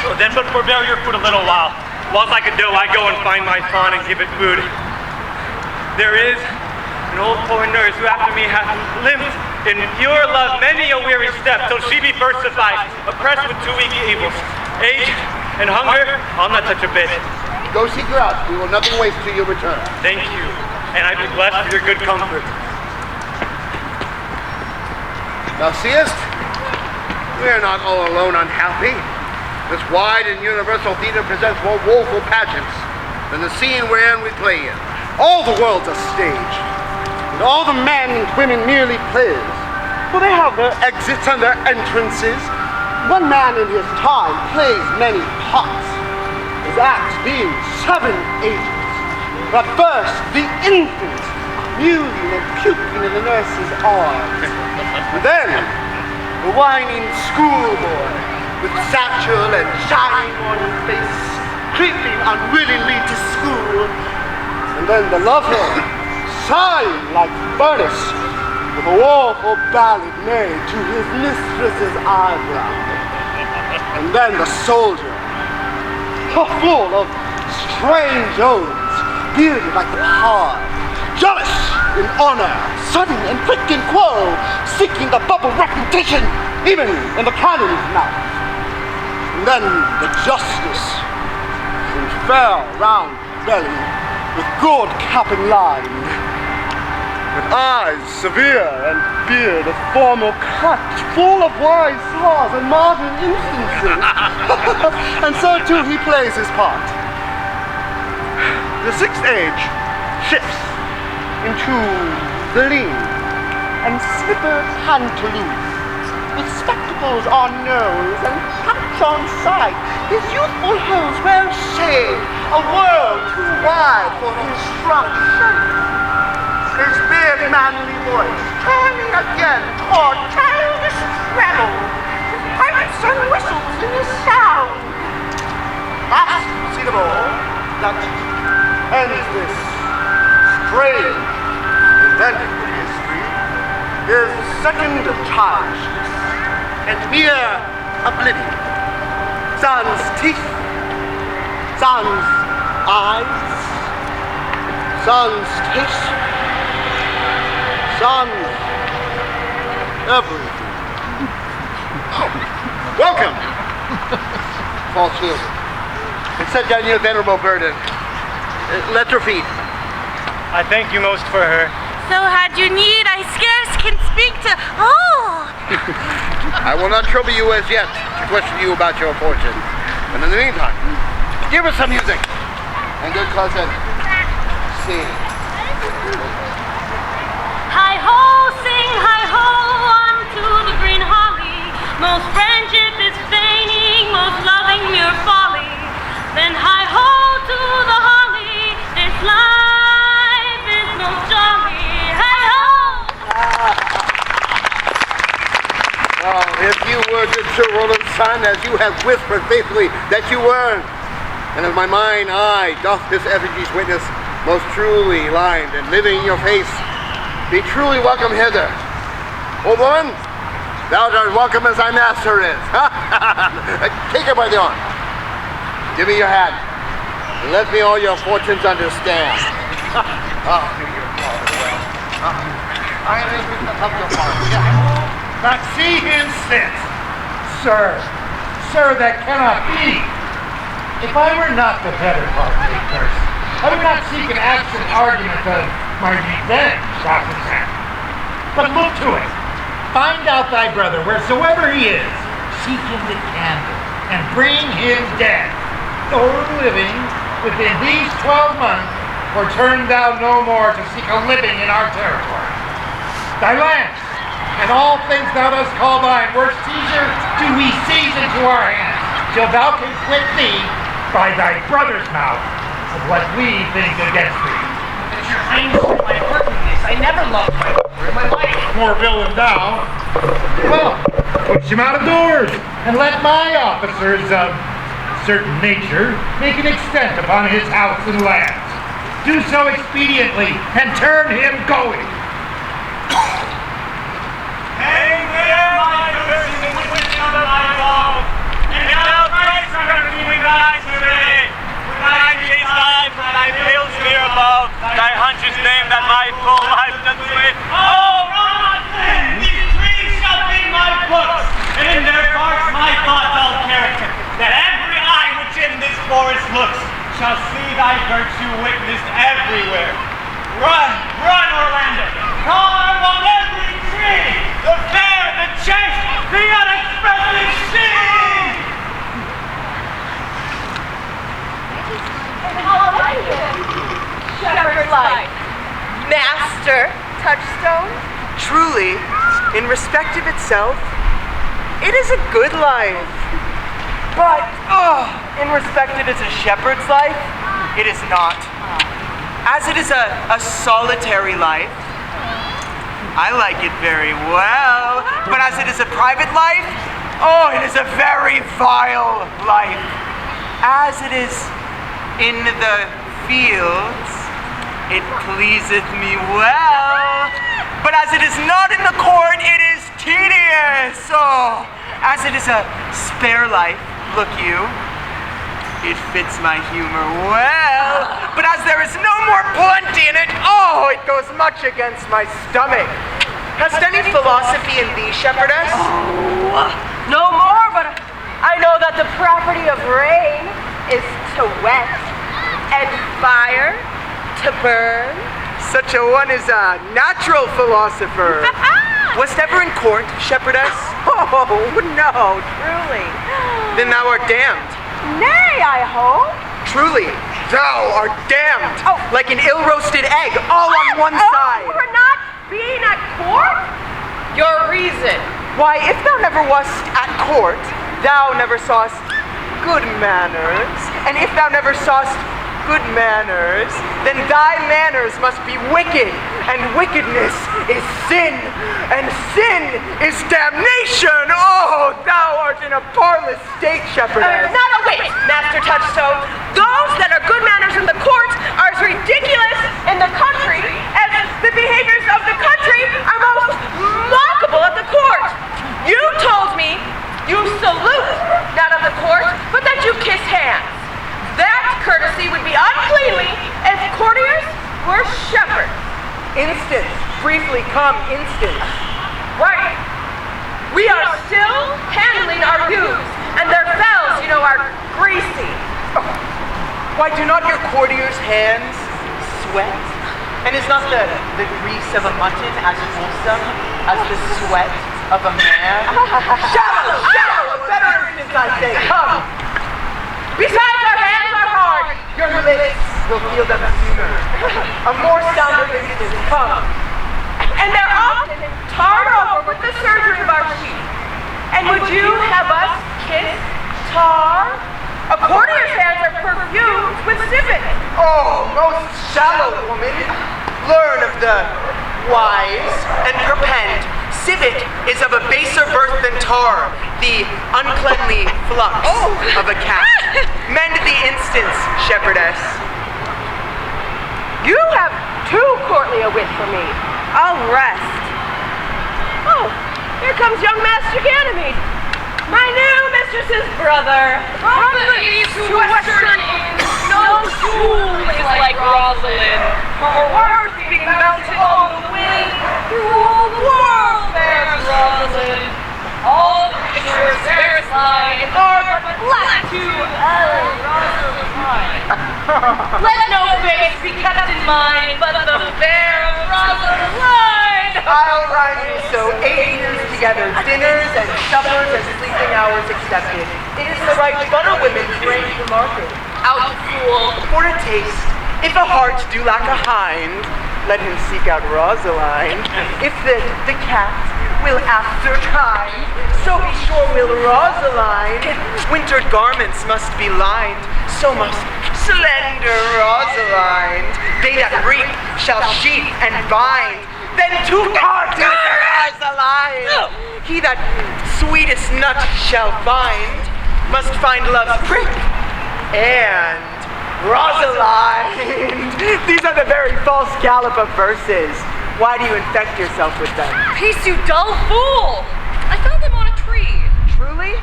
Well, then but forbear your food a little while. Whilst I could do, I go and find my fawn and give it food. There is an old poor nurse who after me hath limped in pure love many a weary step, till she be first sufficed, oppressed with two weak evils, age and hunger. I'll not touch a bit. Go seek her out. We will nothing waste till you return. Thank you, and I be blessed with your good comfort. Thou seest, we are not all alone unhappy. This wide and universal theater presents more woeful pageants than the scene wherein we play in. All the world's a stage, and all the men and women merely players, for they have their exits and their entrances. One man in his time plays many parts, his acts being 7 ages. But first, the infant, mewling and puking in the nurse's arms. And then, the whining schoolboy, with satchel and shining morning face, creeping unwillingly to school. And then the lover, sighing like furnace, with a woeful ballad made to his mistress's eyebrow. And then the soldier, full of strange oaths, bearded like the pard, jealous in honor, sudden and quick in quarrel, seeking the bubble reputation even in the cannon's mouth. And then the justice, in fair round belly, with gold cap and line, with eyes severe and beard of formal cut, full of wise saws and modern instances. And so too he plays his part. The 6th age shifts into the lean and slippered pantaloons, with spectacles on nose and hats on sight, his youthful hose well shaved, a world too wide for his shrunk shape. His big manly voice turning again toward childish treble, with pipes and whistles in his sound. Last scene of all, that ends this brave, invented for history, is second childishness and mere oblivion. Sans teeth, sans eyes, sans taste, sans everything. Welcome, false children. And set down your venerable burden. Let her feed. I thank you most for her. So had you need, I scarce can speak to. Oh! I will not trouble you as yet to question you about your fortune. But in the meantime, give us some music. And good cousin, sing. Hi-ho, sing hi-ho, unto the green holly. Most friendship is feigning, most loving mere folly. Then hi-ho to the holly, this life is most jolly. Hi-ho! Oh, if you were good Sir Roland's son, as you have whispered faithfully that you were, and of my mind, I doth this effigy's witness, most truly lined and living in your face, be truly welcome hither. Old woman, thou art welcome as thy master is. Take her by the arm. Give me your hand. And let me all your fortunes understand. Oh, do your father well. I think we can help your father. Yeah. But see him sit. Sir, that cannot be. If I were not the better part of the person, I would not seek an absent argument of my revenge, Shakespeare. But look to it. Find out thy brother, wheresoever he is. Seek him the candle, and bring him dead, or living, within these 12 months, or turn thou no more to seek a living in our territory. Thy lands, and all things thou dost call thine, worst Caesar, do we seize into our hands, till thou canst quit thee by thy brother's mouth of what we think against thee. It's your highness for my worthiness. I never loved my brother in my life. More villain thou. Well, push him out of doors, and let my officers of certain nature make an extent upon his house and lands. Do so expediently, and turn him going. Hang there, my person, with which under thy law, and thou Christ under me thy today. Thy gates eye from thy pale sphere above, thy hunches name that my full life doth sway. Oh, run then! These trees shall be my books, and in their parts my thoughts all character, that every eye which in this forest looks shall see thy virtue witnessed everywhere. Run, run, Orlando! Carve on every tree the fair, the chaste, the unexpected scene! How are you? Shepherd life. Master Touchstone? Truly, in respect of itself, it is a good life. But, in respect it is a shepherd's life, it is not. As it is a solitary life, I like it very well. But as it is a private life, it is a very vile life. As it is in the fields, it pleaseth me well. But as it is not in the court, it is tedious. As it is a spare life, look you, it fits my humor well. But as there is no more plenty in it, it goes much against my stomach. Hast any philosophy in thee, shepherdess? No more, but I know that the property of rain is to wet and fire to burn. Such a one is a natural philosopher. Wast ever in court, shepherdess? Oh, no, truly. Then thou art damned. Nay, I hope. Truly, thou art damned. Like an ill-roasted egg, all on one side. For not being at court? Your reason. Why, if thou never wast at court, thou never sawest good manners. And if thou never sawest good manners, then thy manners must be wicked, and wickedness is sin, and sin is damnation. Oh, thou art in a parlous state, shepherdess. Not a whit, Master Touchstone. Those that are good manners in the court are as ridiculous in the country, as the behaviors of the country are most remarkable at the court. You told me you salute not of the court, but that you kiss hands. That courtesy would be uncleanly if courtiers were shepherds. Instance. Briefly come, instance. Right. We are still handling our ewes, and their fells, you know, are greasy. Why do not your courtiers' hands sweat? And is not the grease of a mutton as wholesome as the sweat of a man? Shallow! A better instance, I say. Come. Besides, our hands are hard. Your lips will feel them sooner. A more sounder instance, come. And they're often tarred over with the surgery of our sheep. And would you have us kiss tar? A courtier's hands are perfumed with civet. Oh, most shallow woman, learn of the wise and perpend. Civet is of a baser birth than tar, the uncleanly flux of a cat. Mend the instance, shepherdess. You have too courtly a wit for me. I'll rest. Oh, here comes young Master Ganymede, my new mistress's brother. From the east to western ends, no jewel is like Rosalind. Her worth being mounted on the wind, through all the world there's Rosalind. All the pictures there's lying are but black to Rosalind. Let no face be kept in mind, but the fair Rosalind. I'll rhyme you so 8 years together, dinners and suppers and sleeping hours accepted. It is the right butter women to range the market. Out, fool. For a taste, if a heart do lack a hind, let him seek out Rosaline. If the cat will after kind, so be sure will Rosaline. Wintered garments must be lined, so must slender Rosaline. They that reap shall sheath and bind, then to part Rosaline. He that sweetest nut shall find, must find love's prick and Rosaline. These are the very false gallop of verses. Why do you infect yourself with them? Peace, you dull fool! I found them on a tree. Truly?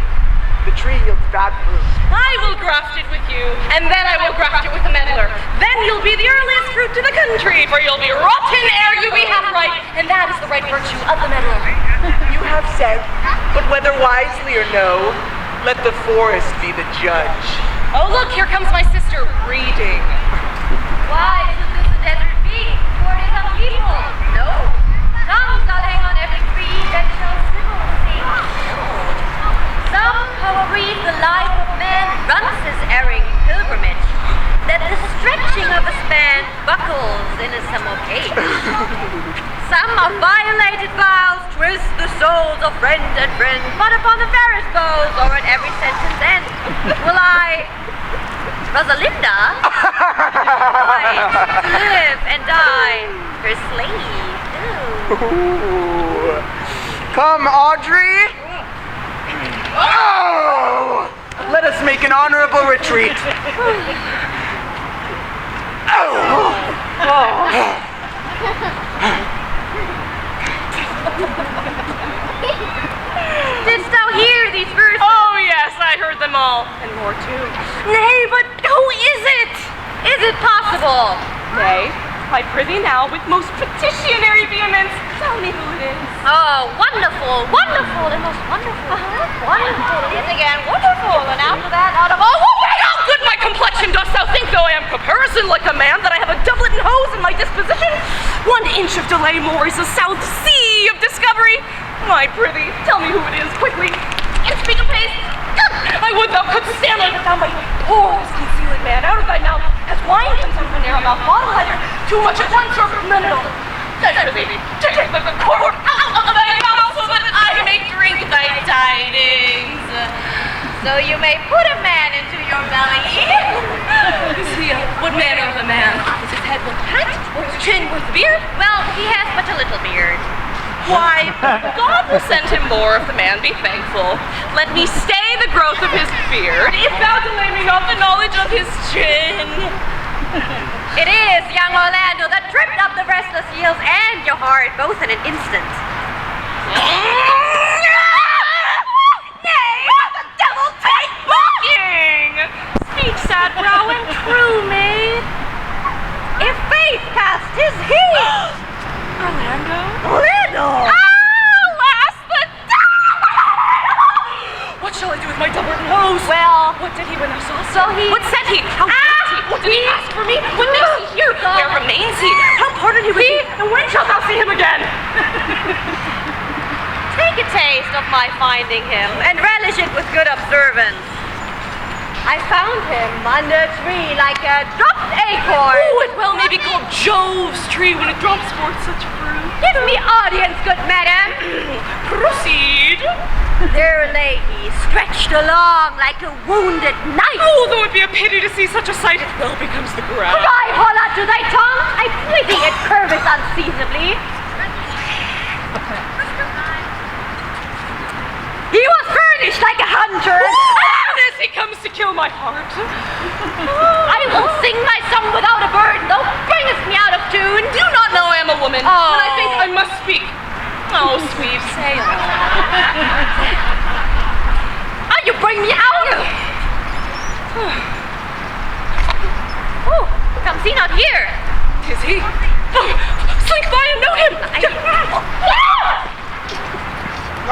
The tree yields bad fruit. I will graft it with you, and then I will graft it with the meddler. Then you'll be the earliest fruit to the country, for you'll be rotten ere you be half ripe, and that is the right virtue of the meddler. You have said, but whether wisely or no, let the forest be the judge. Oh look, here comes my sister, reading. Why should this a desert be? For it is a people. No. Some shall hang on every tree that shall civil sing. Some how breathe the life of man runs his erring pilgrimage, that the stretching of a span buckles in a summer page. Some of violated vows twist the souls of friend and friend, but upon the fairest bows or at every sentence end will I, Rosalinda, live and die her slave. Ooh. Come, Audrey. Oh! Let us make an honorable retreat. Didst thou hear these verses? Oh yes, I heard them all, and more too. Nay, but who is it? Is it possible? Nay, I prithee now with most petitionary vehemence, tell me who it is. Oh, wonderful, wonderful, the most wonderful. Wonderful is again wonderful, and after that, out of all. How good my complexion dost thou think, though I am caparisoned like a man, that I have a doublet and hose in my disposition? 1 inch of delay more is a south sea of discovery. My prithee, tell me who it is, quickly, and speak apace. I would thou couldst stand like that thou might pour this concealing man out of thy mouth, as wine comes out of a narrow mouth bottle, either too much at once or none at all. Then prithee, take the cork out of thy mouth, so that I may drink thy tidings. So you may put a man into your belly. Is he what manner of a man? Is his head worth the hat, or his chin worth the beard? Well, he has but a little beard. Why, God will send him more if the man be thankful. Let me stay the growth of his beard, if thou delay me not the knowledge of his chin. It is young Orlando that tripped up the restless yields and your heart both in an instant. Nay, the devil take mocking! Speak, sad brow, and true, maid. If faith cast his heat! Orlando! Alas, the What shall I do with my double nose? Well, What did he when I saw us? so he... What said he? How did he? What did he ask for me? What makes he here? Where remains he? How parted he with me? And when shalt thou see him again? Take a taste of my finding him, and relish it with good observance. I found him under a tree like a dropped acorn. Oh, it well may be called Jove's tree when it drops forth such fruit. Give me audience, good madam. Proceed. There lay he, stretched along like a wounded knight. Oh, though it be a pity to see such a sight, it well becomes the ground. Cry, holla to thy tongue. I pity it curveth unseasonably. He was furnished like a hunter. And as he comes to kill my heart. I will sing my song without a burden, though bringest me out of tune. Do not know I am a woman, Oh. but I think I must speak. Oh, sweet, say on. You bring me out. Oh, come see not here. Is he? Oh, slink by and note him.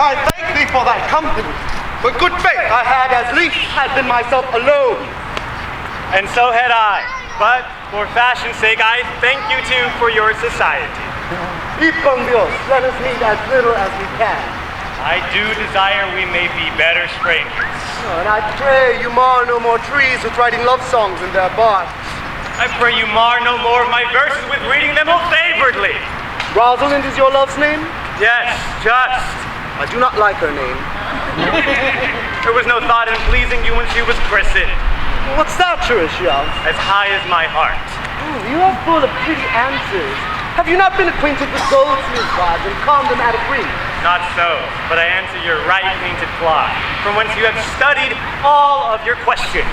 I thank thee for thy company. For good faith, I had as lief had been myself alone. And so had I. But for fashion's sake, I thank you too for your society. Y con Dios, let us meet as little as we can. I do desire we may be better strangers. And I pray you mar no more trees with writing love songs in their barks. I pray you mar no more of my verses with reading them ill-favoredly. Rosalind is your love's name? Yes, just. I do not like her name. There was no thought in pleasing you when she was christened. What stature is she of? As high as my heart. You are full of pretty answers. Have you not been acquainted with goldsmiths' wives and conned them at a ring? Not so, but I answer your right painted clock, from whence you have studied all of your questions.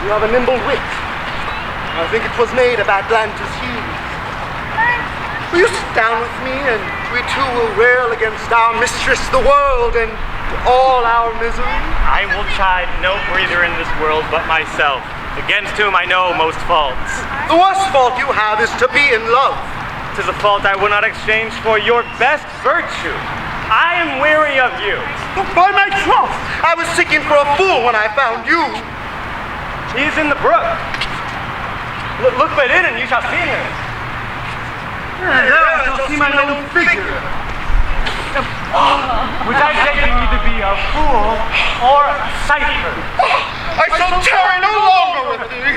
You have a nimble wit. I think it was made of Atlantis hue. Will you sit down with me, and we two will rail against our mistress, the world, and all our misery? I will chide no breather in this world but myself, against whom I know most faults. The worst fault you have is to be in love. 'Tis a fault I will not exchange for your best virtue. I am weary of you. By my troth, I was seeking for a fool when I found you. He is in the brook. Look but in and you shall see him. There I shall see my own figure. Which I take you either be a fool or a cipher. I shall tarry no longer with thee.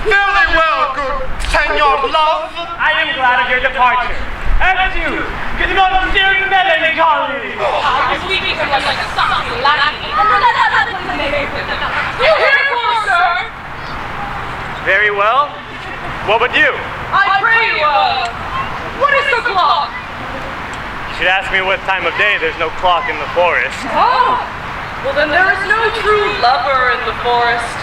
Fare thee well, good Senor Love. I am glad of your departure. And you, good Monsieur Melancholy. You hear for, sir? Very well. What would you? I pray you, what is the clock? You should ask me what time of day. There's no clock in the forest. Oh, well then there is no true lover in the forest.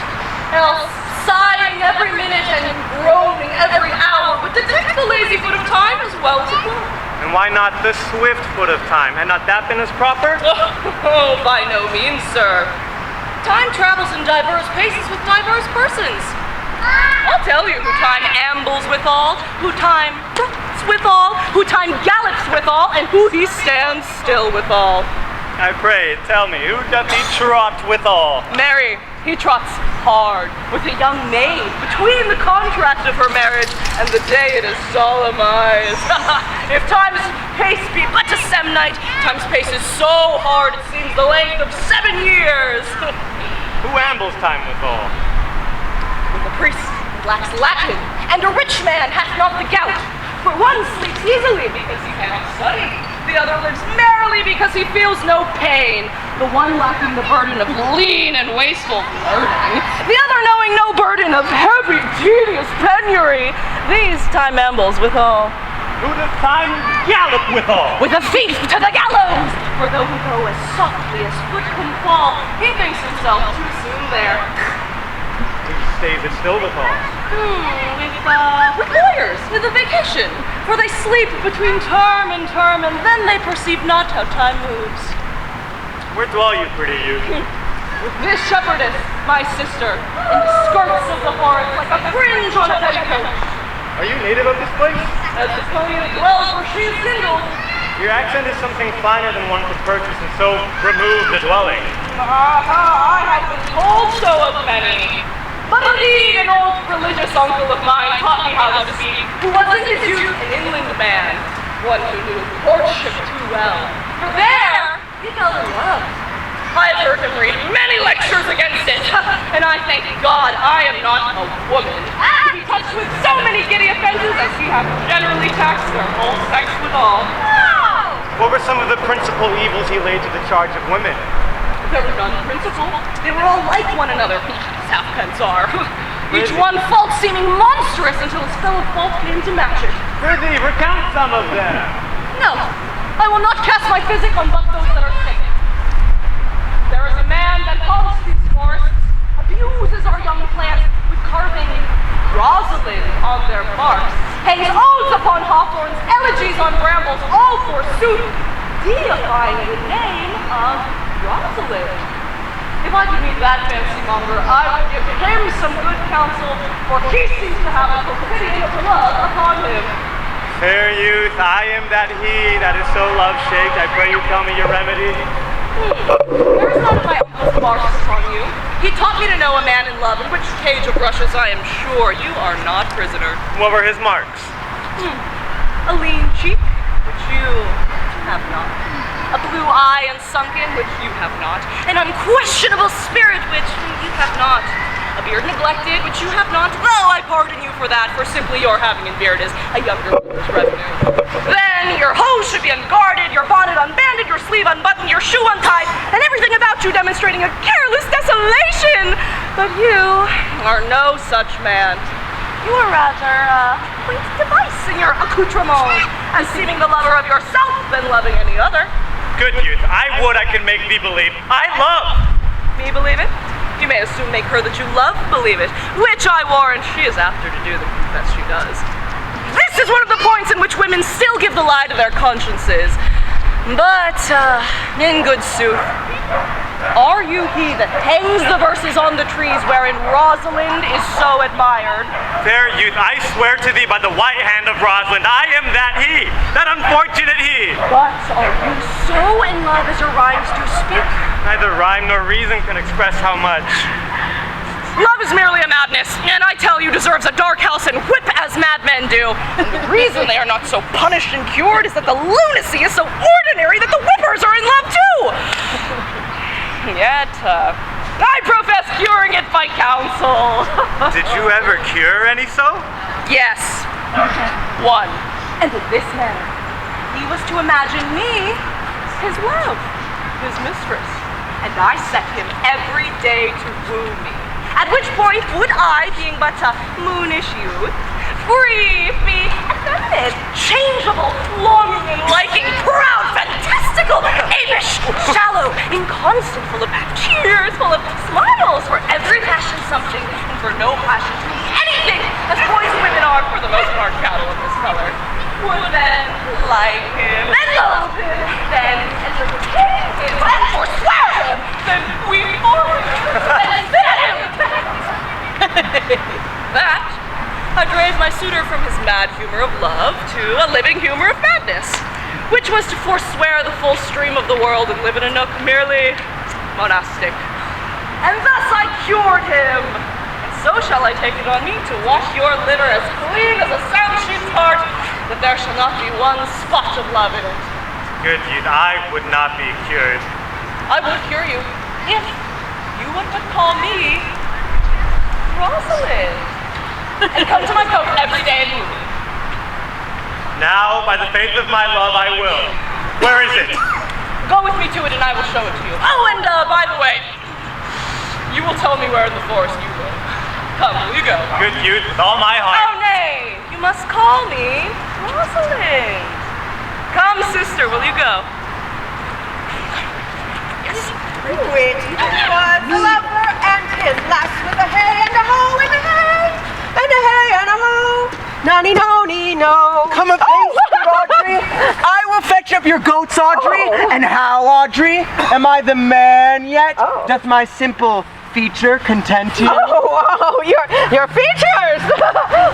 Else, sighing every minute and groaning every hour would detect the lazy foot of time as well as it would. And why not the swift foot of time? Had not that been as proper? Oh, by no means, sir. Time travels in diverse paces with diverse persons. I'll tell you who time ambles withal, who time trots withal, who time gallops withal, and who he stands still withal. I pray, tell me, who doth he trot withal? Marry, he trots hard with a young maid between the contract of her marriage and the day it is solemnized. If time's pace be but a semnight, time's pace is so hard it seems the length of 7 years. Who ambles time withal? The priest lacks Latin, and a rich man hath not the gout. For one sleeps easily because he cannot study. The other lives merrily because he feels no pain. The one lacking the burden of lean and wasteful learning. The other knowing no burden of heavy, tedious penury. These time ambles withal. Who doth time gallop withal? With a thief to the gallows! For though he go as softly as foot can fall, he thinks himself too soon there. stays it still with us? With lawyers, with a vacation, for they sleep between term, and then they perceive not how time moves. Where dwell you, pretty youth? With this shepherdess, my sister, in the skirts of the forest, like a fringe on a petticoat. Are you native of this place? As the Konya dwells where she is single. Your accent is something finer than one could purchase, and so remove the dwelling. I have been told so of many. But indeed, an old religious uncle of mine taught me how to speak, who was in his youth an inland man, one who knew courtship too well. For there, he fell in love. I have heard him read many lectures against it, and I thank God I am not a woman, to be touched with so many giddy offenses as he hath generally taxed their whole sex withal. What were some of the principal evils he laid to the charge of women? There were none principal. They were all like one another, as halfpence are. Each one fault seeming monstrous until his fellow fault came to match it. Prithee, recount some of them. No, I will not cast my physic on but those that are sick. There is a man that haunts these forests, abuses our young plants with carving Rosalind on their barks, hangs odes upon hawthorns, elegies on brambles, all forsooth deifying the name of Rosalind. If I could meet that fancy monger, I would give him some good counsel, for he seems to have a propensity of love upon him. Fair youth, I am that he that is so love-shaped. I pray you tell me your remedy. There is none of my uncle's marks upon you. He taught me to know a man in love, in which cage of rushes I am sure you are not prisoner. What were his marks? A lean cheek, which you have not. A blue eye and sunken, which you have not. An unquestionable spirit, which you have not. A beard neglected, which you have not, though I pardon you for that, for simply your having in beard is a younger woman's revenue. Then your hose should be unguarded, your bonnet unbanded, your sleeve unbuttoned, your shoe untied, and everything about you demonstrating a careless desolation. But you are no such man. You are rather a quaint device in your accoutrement, as seeming the lover of yourself than loving any other. Good youth, I would I could make thee believe. I love! Me believe it? You may as soon make her that you love believe it, which I warrant she is after to do than confess she does. This is one of the points in which women still give the lie to their consciences. But, in good sooth, are you he that hangs the verses on the trees wherein Rosalind is so admired? Fair youth, I swear to thee by the white hand of Rosalind, I am that he, that unfortunate he. But are you so in love as your rhymes do speak? Neither rhyme nor reason can express how much. Love is merely a madness, and I tell you deserves a dark house and whip as madmen do. And the reason they are not so punished and cured is that the lunacy is so ordinary that the whippers are in love too. Yet, I profess curing it by counsel. Did you ever cure any so? Yes, one, and in this manner. He was to imagine me his love, his mistress, and I set him every day to woo me. At which point would I, being but a moonish youth, free, be effeminate, changeable, longing and liking, proud, fantastical, apish, shallow, inconstant, full of tears, full of smiles, for every passion something, and for no passion to be anything, as boys and women are for the most part cattle of this color. Would then like him, then love him, then entertain him, then forswear him, then weep for him, then spit at him. That I drave my suitor from his mad humor of love to a living humor of madness, which was to forswear the full stream of the world and live in a nook merely monastic. And thus I cured him. And so shall I take it on me to wash your litter as clean as a sound sheep's heart, that there shall not be one spot of love in it. Good youth, I would not be cured. I would cure you, if you would but call me Rosalind, and come to my coat every day and woo me. Now, by the faith of my love, I will. Where is it? Go with me to it and I will show it to you. Oh, and by the way, you will tell me where in the forest you live. Come, will you go? Good youth, with all my heart. Oh, nay, you must call me Rosalind. Come, sister, will you go? Which was the lover and his his lass with a hay and a hoe and a hay and a hay and a hoe. Nonny no, no. Come of age, Audrey. I will fetch up your goats, Audrey. And how, Audrey? Am I the man yet? Doth my simple feature content you? Your features!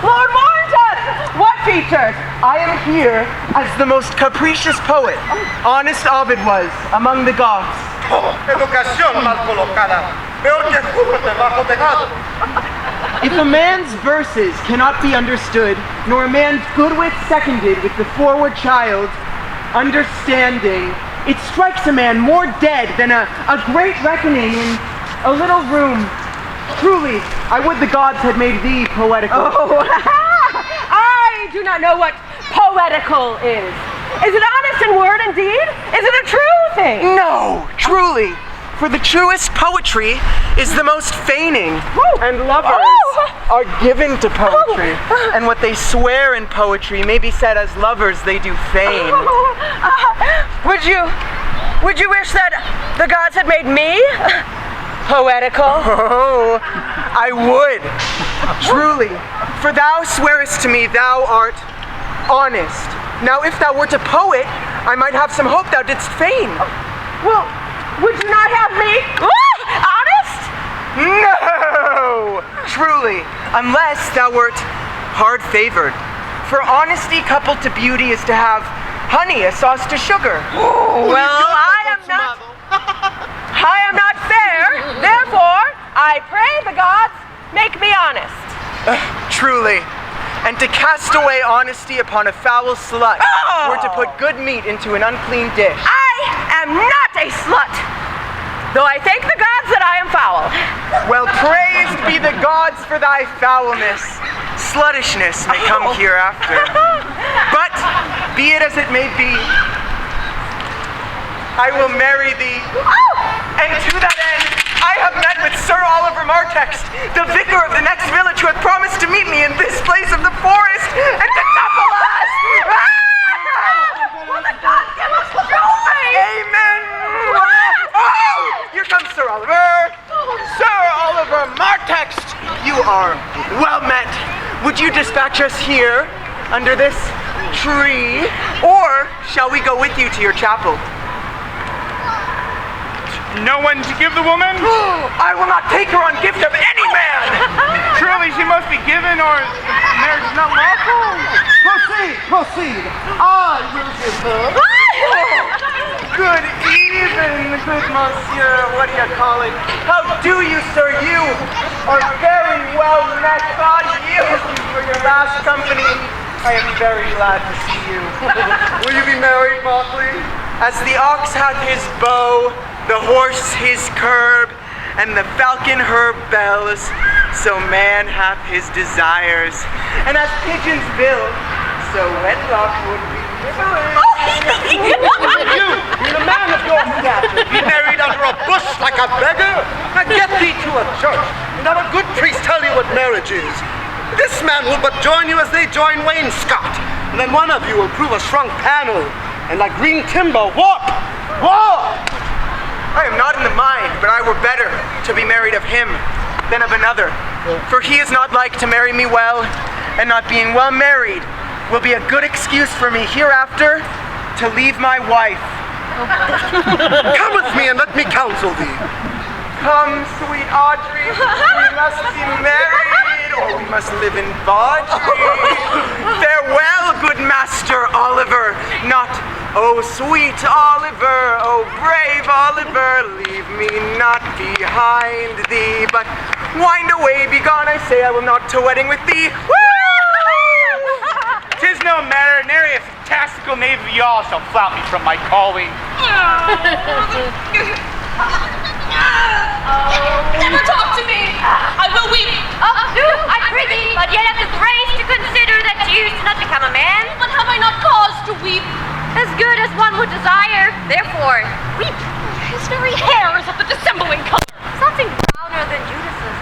Lord Warrington! What features? I am here as the most capricious poet, honest Ovid was, among the Goths. Educación mal colocada. Peor que Júpiter bajo tejado. If a man's verses cannot be understood, nor a man's good wit seconded with the forward child, understanding, it strikes a man more dead than a great reckoning in a little room. Truly, I would the gods had made thee poetical. I do not know what poetical is. Is it honest in word and deed? Is it a true thing? No, truly. For the truest poetry is the most feigning. And lovers are given to poetry. And what they swear in poetry may be said as lovers they do feign. Would you wish that the gods had made me poetical? Oh, I would. Truly. For thou swearest to me thou art honest. Now if thou wert a poet, I might have some hope thou didst feign. Well, would you not have me honest? No! Truly, unless thou wert hard-favored. For honesty coupled to beauty is to have honey, a sauce to sugar. Well, I am not fair, therefore, I pray the gods make me honest. Truly. And to cast away honesty upon a foul slut were to put good meat into an unclean dish. I am not a slut, though I thank the gods that I am foul. Well, praised be the gods for thy foulness. Sluttishness may come hereafter. But, be it as it may be, I will marry thee. And to that end, I have met with Sir Oliver Martext, the vicar of the next village, who had promised to meet me in this place of the forest and to couple us. Will the gods give us joy? Amen. Here comes Sir Oliver. Sir Oliver Martext, you are well met. Would you dispatch us here under this tree, or shall we go with you to your chapel? No one to give the woman? I will not take her on gift of any man! Surely she must be given, or marriage is not lawful. Proceed. I will give her. Good evening, good monsieur. What do you call it? How do you, sir? You are very well met. God yield you for your last company. I am very glad to see you. Will you be married, Barclay? As the ox hath his bow, the horse his curb, and the falcon her bells, so man hath his desires. And as pigeons build, so wedlock would be You're the man of your stature. Be married under a bush like a beggar? Now get thee to a church, and have a good priest tell you what marriage is. This man will but join you as they join wainscot, and then one of you will prove a shrunk panel, and like green timber, warp! I am not in the mind, but I were better to be married of him than of another. For he is not like to marry me well, and not being well married will be a good excuse for me hereafter to leave my wife. Come with me and let me counsel thee. Come, sweet Audrey, we must be married, or we must live in bawdry. Farewell, good master Oliver, not, oh sweet Oliver, oh brave Oliver, leave me not behind thee, but wind away, be gone, I say, I will not to wedding with thee. Woo! 'Tis no matter, nary a fantastical knave of y'all shall flout me from my calling. Never talk to me! I will weep! I prithee, but yet have the grace to consider that you do not become a man. But have I not cause to weep? As good as one would desire, therefore, weep. His very hair is of the dissembling color. Something browner than Judas's.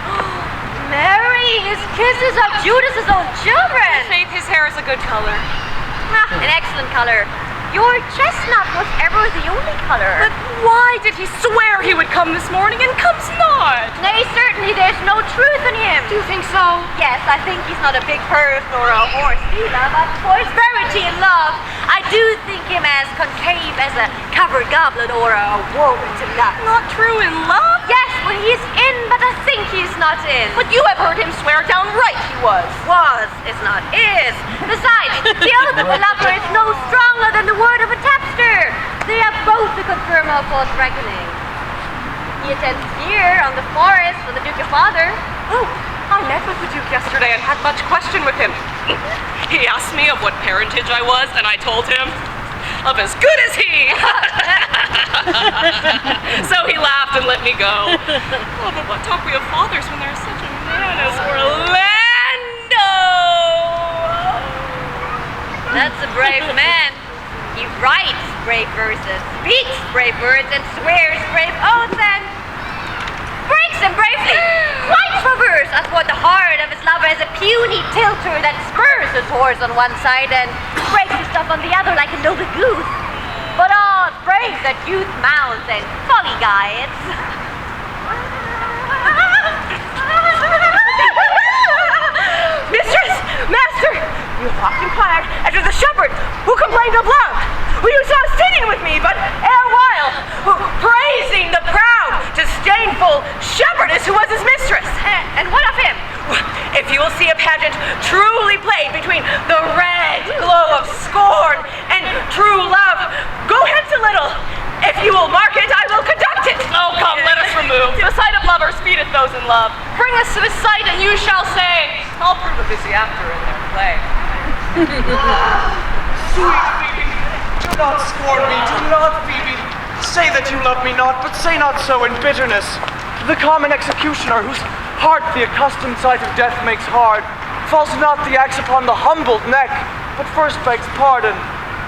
Mary, his kisses are Judas's own children. Faith, his hair is a good color. An excellent color. Your chestnut was ever the only color. But why did he swear he would come this morning and comes not? Nay, certainly there's no truth in him. Do you think so? Yes, I think he's not a big hearth or a horse either, but for his verity and love, I do think him as concave as a covered goblet or a Warrington nut. Not true in love? Yes, well, he's in, but I think he's not in. But you have heard him swear downright he was. Was is not is. Besides, the oath of a lover is no stronger than the word of a tapster. They have both to confirm our false reckoning. He attends here on the forest for the Duke your father. Oh, I met with the Duke yesterday and had much question with him. He asked me of what parentage I was, and I told him of as good as he. So he laughed and let me go. Oh, but what talk we of fathers when there is such a man as Orlando? That's a brave man. He writes brave verses, speaks brave words, and swears brave oaths, and breaks them bravely. Quite traverse athwart the heart of his lover as a puny tilter that spurs his horse on one side and breaks his stuff on the other like a noble goose. But all brave that youth mounts and folly guides. Mistress! Master! You walked inquired after the shepherd who complained of love, who you saw sitting with me but erewhile, who praising the proud, disdainful shepherdess who was his mistress. And what of him? If you will see a pageant truly played between the red glow of scorn and true love, go hence a little. If you will mark it, I will conduct it. Oh, come, let us remove. The sight of lovers feedeth those in love. Bring us to the sight, and you shall say, I'll prove a busy actor in their play. Sweet Phoebe, do not scorn me, do not, Phoebe. Say that you love me not, but say not so in bitterness. The common executioner, whose heart the accustomed sight of death makes hard, falls not the axe upon the humbled neck, but first begs pardon.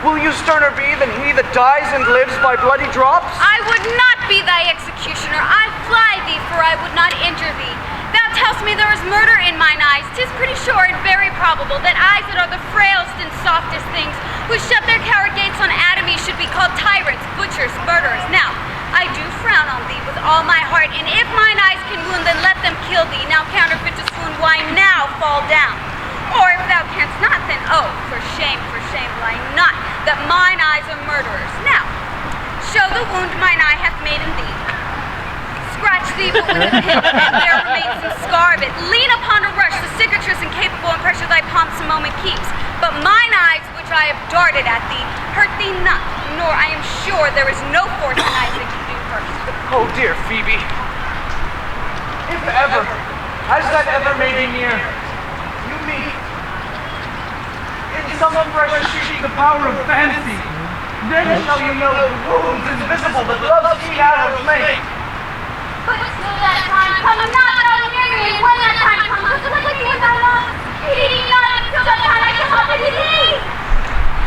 Will you sterner be than he that dies and lives by bloody drops? I would not be thy executioner. I fly thee, for I would not injure thee. Thou tell'st me there is murder in mine eyes. 'Tis pretty sure and very probable that eyes that are the frailest and softest things, who shut their coward gates on Adamy, should be called tyrants, butchers, murderers. Now, I do frown on thee with all my heart, and if mine eyes can wound, then let them kill thee. Now counterfeit to swoon, why now fall down? Or if thou canst not, then oh, for shame, lie not, that mine eyes are murderers. Now, show the wound mine eye hath made in thee. Scratch thee but with a pin, and there remains some scar of it. Lean upon a rush, the cicatrice incapable and pressure thy palms a moment keeps. But mine eyes, which I have darted at thee, hurt thee not, nor I am sure there is no force in eyes that can do first. Oh, dear Phoebe. If ever, has that ever made thee near? You meet in some fresh sheet the power of fancy. Then shall you know the wounds invisible that love's keen arrows make. But till that time come not thou near me, and when that time comes, afflict me with thy love. Heed me not until that time I come up into thee.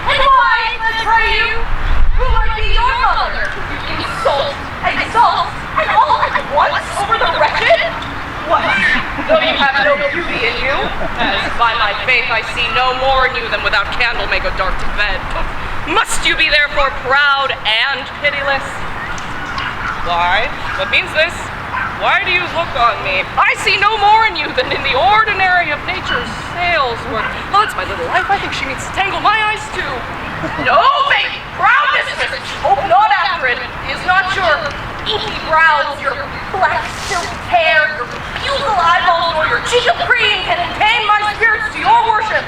And why, I pray you, who might be your mother? Insult, exalt, and all at once over the wretched? What? Though you have no beauty in you, as by my faith I see no more in you than without candle may go dark to bed, must you be therefore proud and pitiless? Why? What means this? Why do you look on me? I see no more in you than in the ordinary of nature's sails work. Oh, it's my little life. I think she means to tangle my eyes too. No, baby! Proud mistress! Hope not after it. Is not your inky brows, your black silk hair, your bugle eyeballs, nor your cheek of cream can tame my spirits to your worship.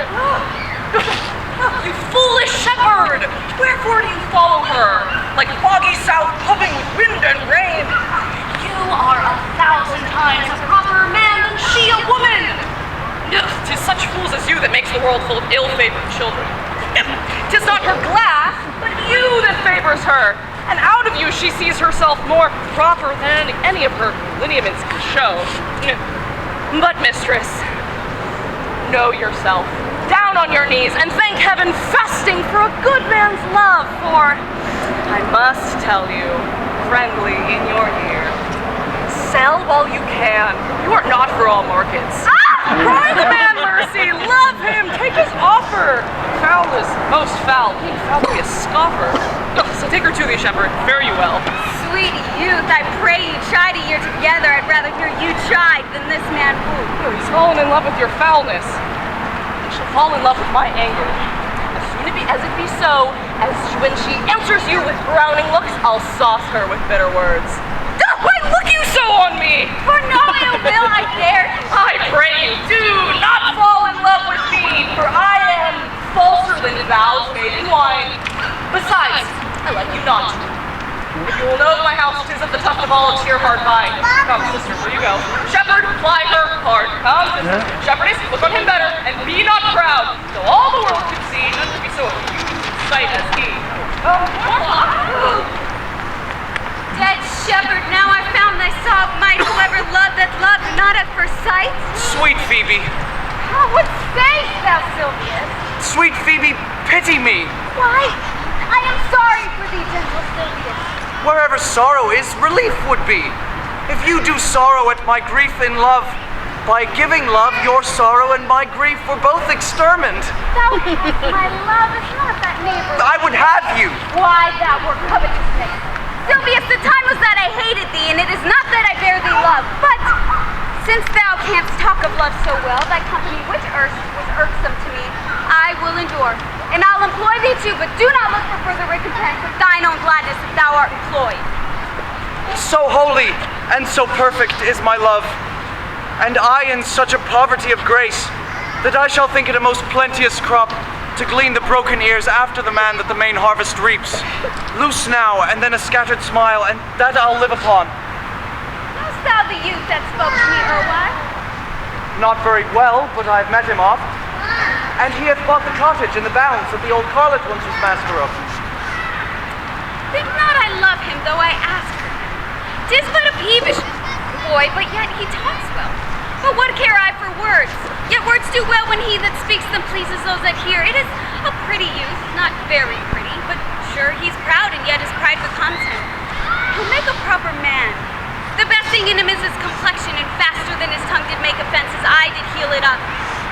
You foolish shepherd! Wherefore do you follow her? Like foggy south puffing with wind and rain. You are 1,000 times a proper man than she a woman. Tis such fools as you that makes the world full of ill-favored children. Tis not her glass, but you that favors her. And out of you she sees herself more proper than any of her lineaments can show. But mistress, know yourself. Down on your knees and thank heaven fasting for a good man's love, for I must tell you, friendly in your ear, sell while you can. You are not for all markets. Ah! Cry the man mercy, love him, take his offer. foulness, most foul, being found to be a scoffer. So take her to thee, shepherd. Fare you well. Sweet youth, I pray you chide a year together. I'd rather hear you chide than this man woo. He's fallen in love with your foulness. He shall fall in love with my anger. As it be so, as when she answers you with frowning looks, I'll sauce her with bitter words. Why look you so on me? For no ill will I dare. I pray you, do not fall in love with me, for I am falser than vows made in wine. Besides, I like you not. If you will know my house, 'tis at the tuft of olives here hard by. Come, sister, where you go? Shepherd, ply her hard. Come, sister. Shepherdess, look on him better, and be not proud, though all the world could see none to be so huge in sight as he. Dead shepherd, now I found thyself, might whoever loved that loved not at first sight. Sweet Phoebe, What sayest thou, Sylvius? sweet Phoebe, pity me. Why, I am sorry for thee, gentle Sylvius. Wherever sorrow is, relief would be. If you do sorrow at my grief in love, by giving love, your sorrow and my grief were both extermined. Thou hast my love is not that neighbor. I would have you. Why, thou were covetousness. Sylvius, the time was that I hated thee, and it is not that I bear thee love. But since thou canst talk of love so well, thy company which erst was irksome to me, I will endure. And I'll employ thee too, but do not look for further recompense of thine own gladness if thou art employed. So holy and so perfect is my love, and I in such a poverty of grace, that I shall think it a most plenteous crop to glean the broken ears after the man that the main harvest reaps. Loose now, and then a scattered smile, and that I'll live upon. Knowest thou the youth that spoke to me erewhile? Not very well, but I've met him oft. And he hath bought the cottage in the bounds that the old Carlet once was master of. Think not I love him, though I ask for him. 'Tis but a peevish boy, but yet he talks well. But what care I for words? Yet words do well when he that speaks them pleases those that hear. It is a pretty youth, not very pretty, but sure he's proud, and yet his pride becomes him. He'll make a proper man. The best thing in him is his complexion, and faster than his tongue did make offense, his eye did heal it up.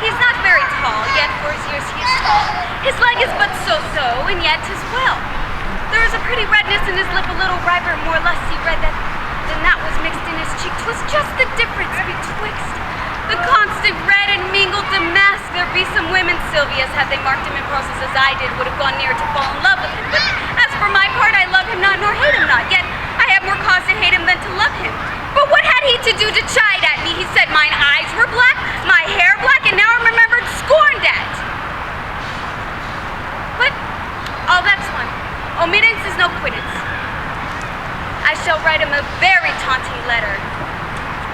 He's not very tall, yet for his years he is tall. His leg is but so-so, and yet 'tis well. There is a pretty redness in his lip, a little riper, more lusty red than that was mixed in his cheek. 'Twas just the difference betwixt the constant red and mingled damask. There be some women, Sylvius, had they marked him in process as I did, would have gone near to fall in love with him. But as for my part, I love him not nor hate him not. Yet I have more cause to hate him than to love him. But what had he to do to chide at me? He said mine eyes were black, my hair black, and now I'm remembered scorned at. But all that's one. Omittance is no quittance. I shall write him a very taunting letter,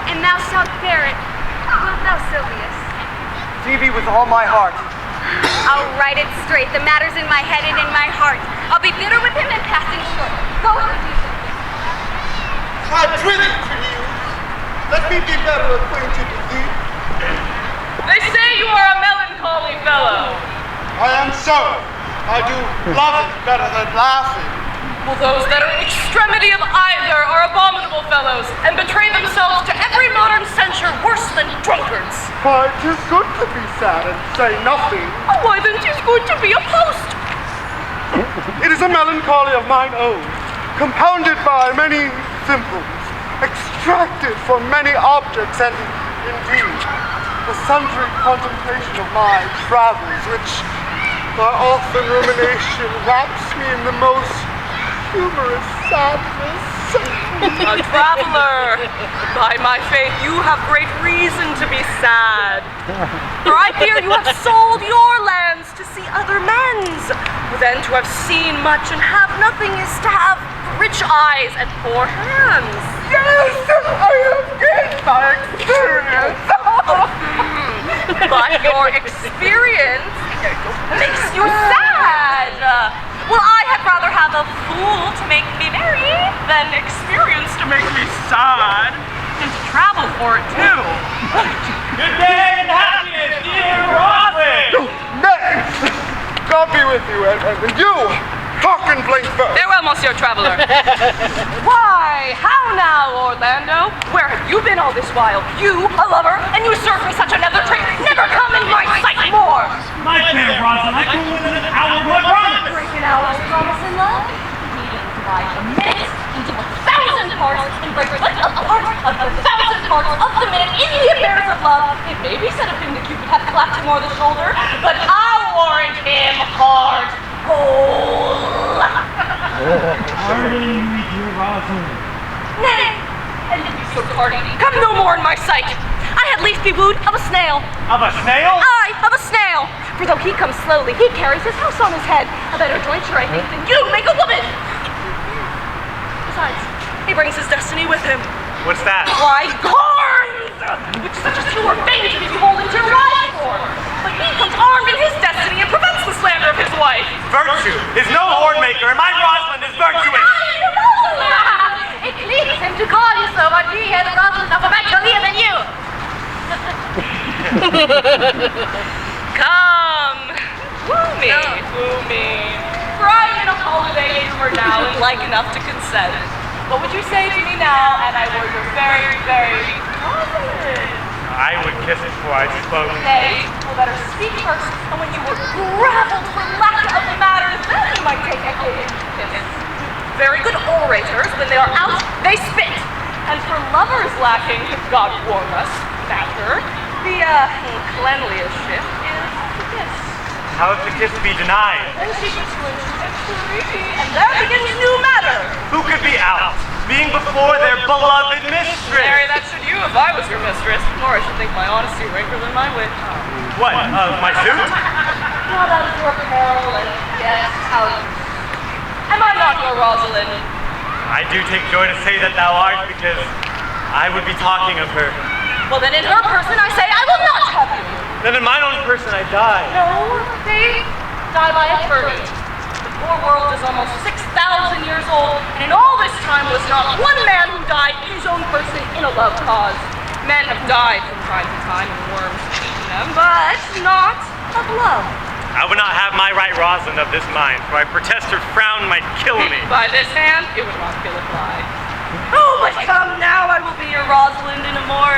and thou shalt bear it. Wilt thou, Sylvius? Phoebe, with all my heart. I'll write it straight. The matter's in my head and in my heart. I'll be bitter with him and passing short. Go and do something. I prithee to you, let me be better acquainted with thee. They say you are a melancholy fellow. I am so. I do love it better than laughing. Well, those that are extremity of either are abominable fellows, and betray themselves to every modern censure worse than drunkards. Why, 'tis good to be sad and say nothing. Oh, why then 'tis good to be a post. It is a melancholy of mine own, compounded by many symptoms, extracted from many objects, and indeed, the sundry contemplation of my travels, which by often rumination wraps me in the most humorous sadness. A traveler! By my faith, you have great reason to be sad. For I fear you have sold your lands to see other men's. Then to have seen much and have nothing is to have rich eyes and poor hands. Yes, I have gained my experience. But your experience makes you sad. Well, I had rather have a fool to make me merry than experience to make me sad. And to travel for it, too. Good day and happiness, dear Rossi! Nay, God be with you, and you, hearken, Blank-Fur. Farewell, Monsieur Traveler. Why, how now, Orlando? Where have you been all this while? You, a lover, and you serve me such another treat. Never come in my sight more. My Wed fair, Rosalind. I will within an hour of my promise. Break an hour's promise in love? You need to divide a minute into 1,000 parts and break a part of the 1,000 parts of the minute in the affairs of love. It may be said of him that Cupid hath clapped him o'er the shoulder, but I warrant him hard whole. Pardon me, dear Rosalind. Nay, and if you so tardy, come no more in my sight. I had least be wooed of a snail. Of a snail? Aye, of a snail. For though he comes slowly, he carries his house on his head. A better jointure, I think, than you make a woman. Besides, he brings his destiny with him. What's that? Why, corns! Which such as you are fain to be beholden to rise for. But he comes armed in his destiny and prevents the slander of his wife. Virtue is no horn maker, and my Rosalind is virtuous. It pleases him to call you so, but he has Rosalind of a better leer than you. Come, woo me. For I am in a holiday humor now and like enough to consent. What would you say to me now, and I were your very, very Rosalind? I would kiss it before I spoke. Nay, you better speak first, and when you were gravelled for lack of the matter, then you might take a kiss. Very good orators, when they are out, they spit. And for lovers lacking, God warn us, master, the cleanliest shift is the kiss. How if the kiss be denied? And she gets and there begins new matter. Who could be out, being before their beloved mistress? Mary, that should you if I was your mistress, nor I should think my honesty ranker than my wit. What, my suit? Not out of your apparel and yes, out. Am I not your Rosalind? I do take joy to say that thou art, because I would be talking of her. Well then in her person I say I will not have you. Then in mine own person I die. No, they die by eternity. The poor world is almost 6,000 years old, and in all this time was not one man who died in his own person in a love cause. Men have died from time to time and worms have eaten them, but not of love. I would not have my right Rosalind of this mind, for I protest her frown might kill me. By this hand, it would not kill a fly. Oh, but come now, I will be your Rosalind in a more,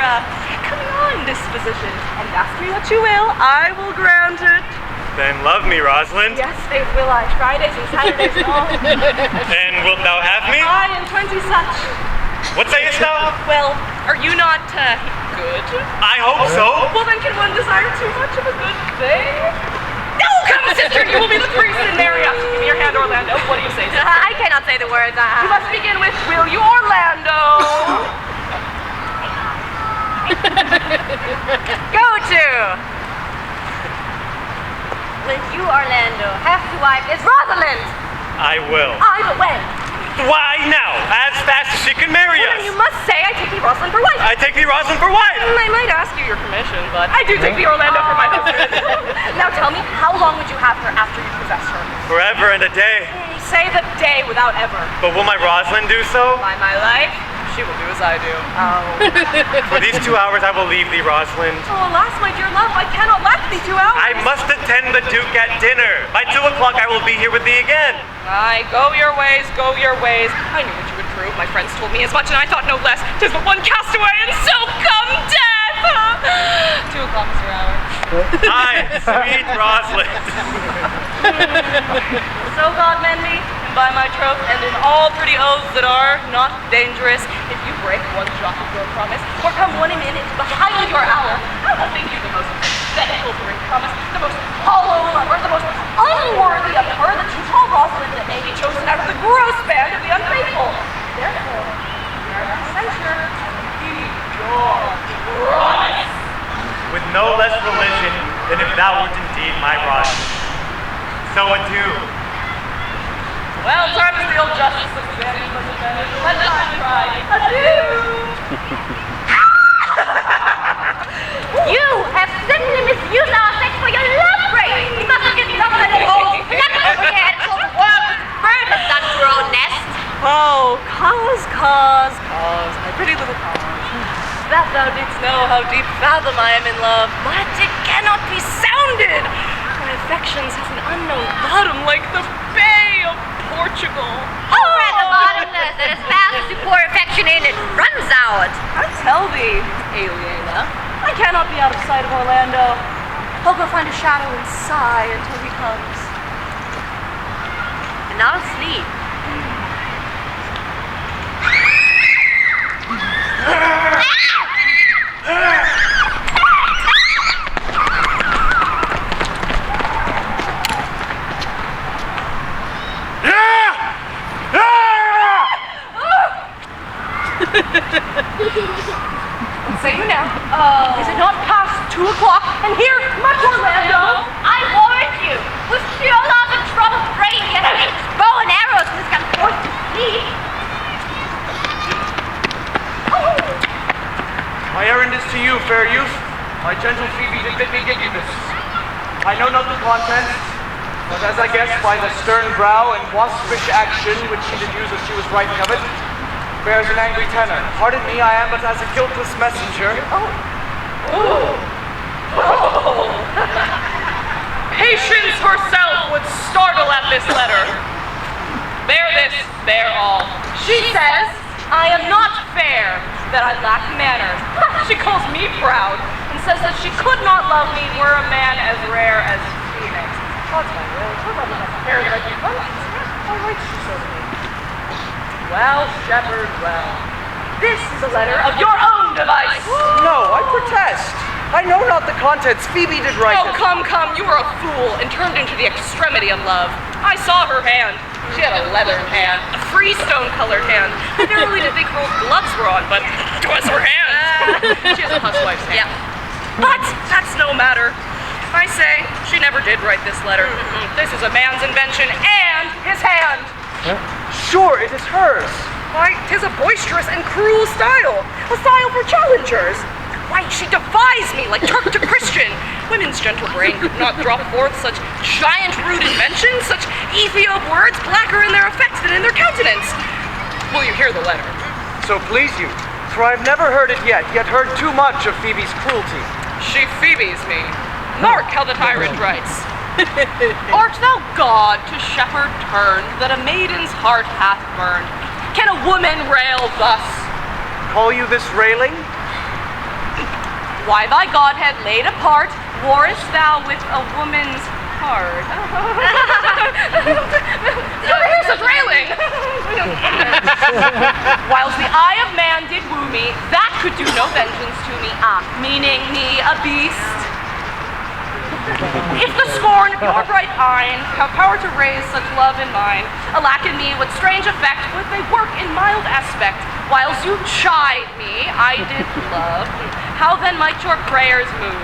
coming on disposition. And ask me what you will, I will grant it. Then love me, Rosalind. Yes, faith will I, Fridays and Saturdays and all. And wilt thou have me? I and 20 such. What sayest thou? Well, are you not, good? I hope so. Well, then can one desire too much of a good thing? No, come, sister, you will be the priest and marry us. Give me your hand, Orlando. What do you say, sister? I cannot say the words. You must begin with, will you, Orlando? Go to. Will you, Orlando, have to wife is Rosalind? I will. I, but when? Why now? As fast as she can marry Well, us. then you must say I take thee Rosalind for wife. I take thee Rosalind for wife. I might ask you your permission, but I do take the Orlando for my husband. Now tell me, how long would you have her after you possess her? Forever and a day. Say the day without ever. But will my Rosalind do so? By my life, she will do as I do. For these 2 hours I will leave thee, Rosalind. Oh, alas, my dear love, I cannot last thee 2 hours. I must attend the Duke at dinner. By 2 o'clock I will be here with thee again. Aye, go your ways, go your ways. I knew what you would prove. My friends told me as much, and I thought no less. 'Tis but one castaway, and so come death. 2 o'clock is your hour. Aye, sweet Rosalind. So God mend me, and by my troth, and in all pretty oaths that are not dangerous, if you break one jot of your promise, or come 1 minute behind your hour, I will think you the most pathetic of break promise, the most hollow lover, the most unworthy of her, that you call Rosalind, that may be chosen out of the gross band of the unfaithful. Therefore, ere I censure, keep your promise. With no less religion than if thou wert indeed my Rosalind. So adieu. Well, time is the old justice of advantage was advantage. Let time try. Adieu! You have simply misused our sex for your love break. We must get something to hold. Not overhead, so the world is bird has done to our own nest. Oh, cause, my pretty little cause. That thou didst know how deep fathom I am in love, but it cannot be sounded. My affections has an unknown bottom like the Bay of Portugal. Oh, rather bottomless, and as fast as you pour affection in, it runs out. I tell thee, Aliena, I cannot be out of sight of Orlando. I'll go find a shadow and sigh until he comes. And not asleep. Say you now. Is it not past 2 o'clock? And here, much Orlando. I warned you. With pure love and trouble brain, and bow and arrows, and this got forced to sleep. My errand is to you, fair youth. My gentle Phoebe did bid me give you this. I know not the contents, but as I guess by the stern brow and waspish action which she did use as she was writing of it, bears an angry tenor. Pardon me, I am but as a guiltless messenger. Patience herself would startle at this letter. Bear this, bear all. She says, I am not fair, that I lack manners. She calls me proud, and says that she could not love me were a man as rare as Phoenix. God's my will, her love is fair that I do. How right she so to me. Well, shepherd, well. This is a letter of your own device. No, I protest. I know not the contents. Phoebe did write Oh, it. come, you are a fool and turned into the extremity of love. I saw her hand. She had a leathern hand, a freestone-colored hand. I barely did think her old gloves were on, but it was her hand. She has a housewife's hand. Yeah. But that's no matter. I say, she never did write this letter. This is a man's invention and his hand. Sure, it is hers. Why, 'tis a boisterous and cruel style. A style for challengers. Why, she defies me like Turk to Christian. Women's gentle brain could not draw forth such giant rude inventions, such Ethiop words blacker in their effect than in their countenance. Will you hear the letter? So please you, for I've never heard it yet heard too much of Phoebe's cruelty. She Phoebes me. Mark how the tyrant writes. Art thou God to shepherd turned, that a maiden's heart hath burned? Can a woman rail thus? Call you this railing? Why thy Godhead laid apart, warrest thou with a woman's heart? Here's a railing! Whilst the eye of man did woo me, that could do no vengeance to me, meaning me a beast. If the scorn of your bright eye have power to raise such love in mine, alack in me what strange effect would they work in mild aspect, whiles you chide me, I did love, how then might your prayers move?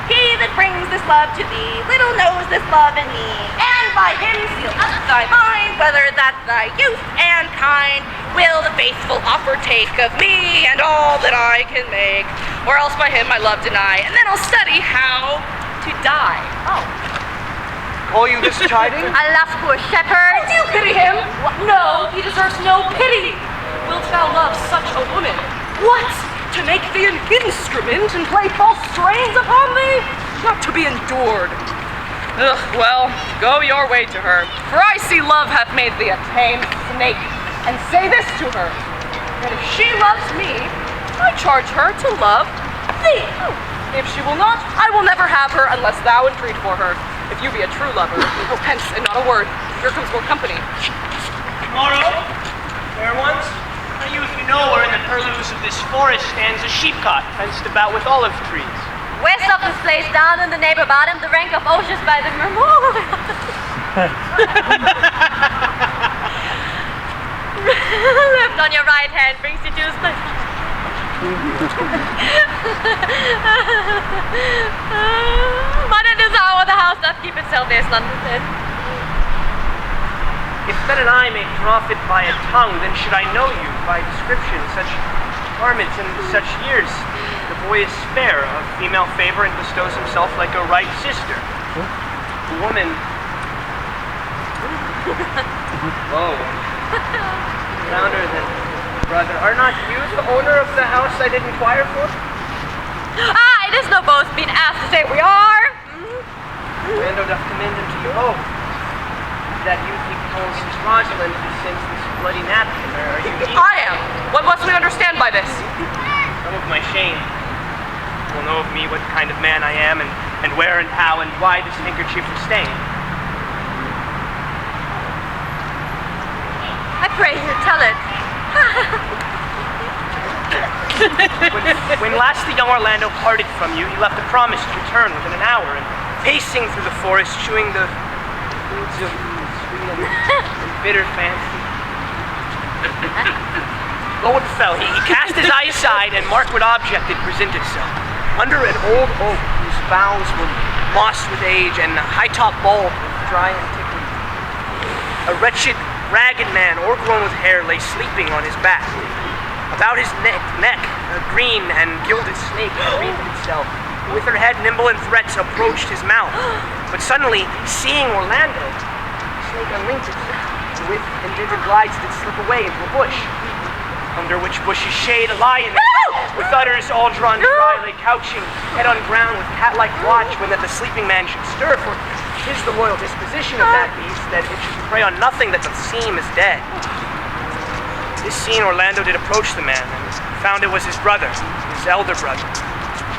He that brings this love to thee, little knows this love in me, and by him seal up thy mind, whether that thy youth and kind will the faithful offer take of me and all that I can make, or else by him my love deny, and then I'll study how to die. Oh. Call you this chiding? Alas, poor shepherd. Do you pity him? No, he deserves no pity. Wilt thou love such a woman? What? To make thee an instrument and play false strains upon thee? Not to be endured. Ugh, well, go your way to her. For I see love hath made thee a tame snake. And say this to her, that if she loves me, I charge her to love thee. If she will not, I will never have her unless thou entreat for her. If you be a true lover, oh, hence and not a word. Here comes more company. Tomorrow, fair ones, a youth you know where in the purlieus of this forest stands a sheepcot fenced about with olive trees. West of this place, down in the neighbor bottom, the rank of oceans by the memorial. Left on your right hand brings you to the but it is hour the house doth keep itself there, London. If then an eye may profit by a tongue, then should I know you by description, such garments and such years. The boy is spare, of female favor, and bestows himself like a right sister. The woman... Whoa. Louder than... Brother, are not you the owner of the house I did inquire for? It is no boast being asked to say we are. Orlando doth commend him to you both. That youth he calls Rosalind, who sends this bloody napkin, or are you... I am. What must we understand by this? Some of my shame will know of me what kind of man I am, and and where and how and why this handkerchief was stained. I pray you tell it. When last the young Orlando parted from you, he left a promise to return within an hour, and pacing through the forest, chewing the foods of sweet and bitter fancy. Lo and fell, he cast his eye aside and marked what object had presented itself. Under an old oak whose boughs were mossed with age and a high-top bulb with dry antiquity, a wretched, ragged man, o'ergrown with hair, lay sleeping on his back. About his neck, a green and gilded snake had wreathed itself. With her head nimble in threats, approached his mouth. But suddenly, seeing Orlando, the snake unlinked itself, and with indented glides did slip away into a bush, under which bush's shade a lion, with udders all drawn dry, lay couching, head on ground with cat-like watch when that the sleeping man should stir, for 'tis the royal disposition of that beast that it should prey on nothing that doth seem as dead. This seen, Orlando did approach the man, and found it was his brother, his elder brother.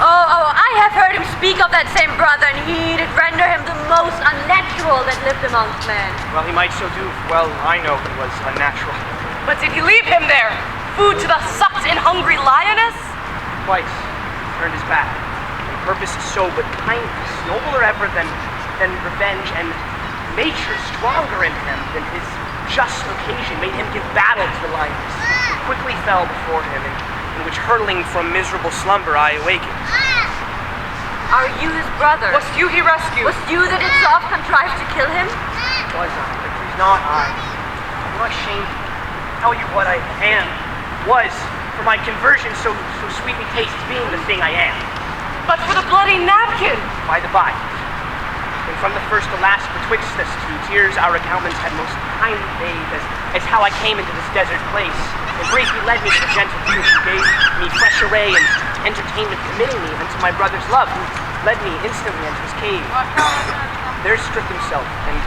Oh, I have heard him speak of that same brother, and he did render him the most unnatural that lived amongst men. Well, he might so do. Well, I know he was unnatural. But did he leave him there? Food to the sucked and hungry lioness? Twice turned his back. And purpose is so, but kindness, nobler ever than revenge, and nature stronger in him than his just occasion made him give battle to the lioness, who quickly fell before him, in which hurtling from miserable slumber I awakened. Are you his brother? Was you he rescued? Was you that itself contrived to kill him? Was I, but it was not I. I'm not ashamed to tell you what I am, was, for my conversion so sweetly tastes being the thing I am. But for the bloody napkin! By the by, when from the first to last betwixt us two, tears our accountants had most kindly bathed, as how I came into this desert place. And briefly led me to the gentle youth who gave me fresh array and entertainment, committing me unto my brother's love, who led me instantly into his cave. There stripped himself, and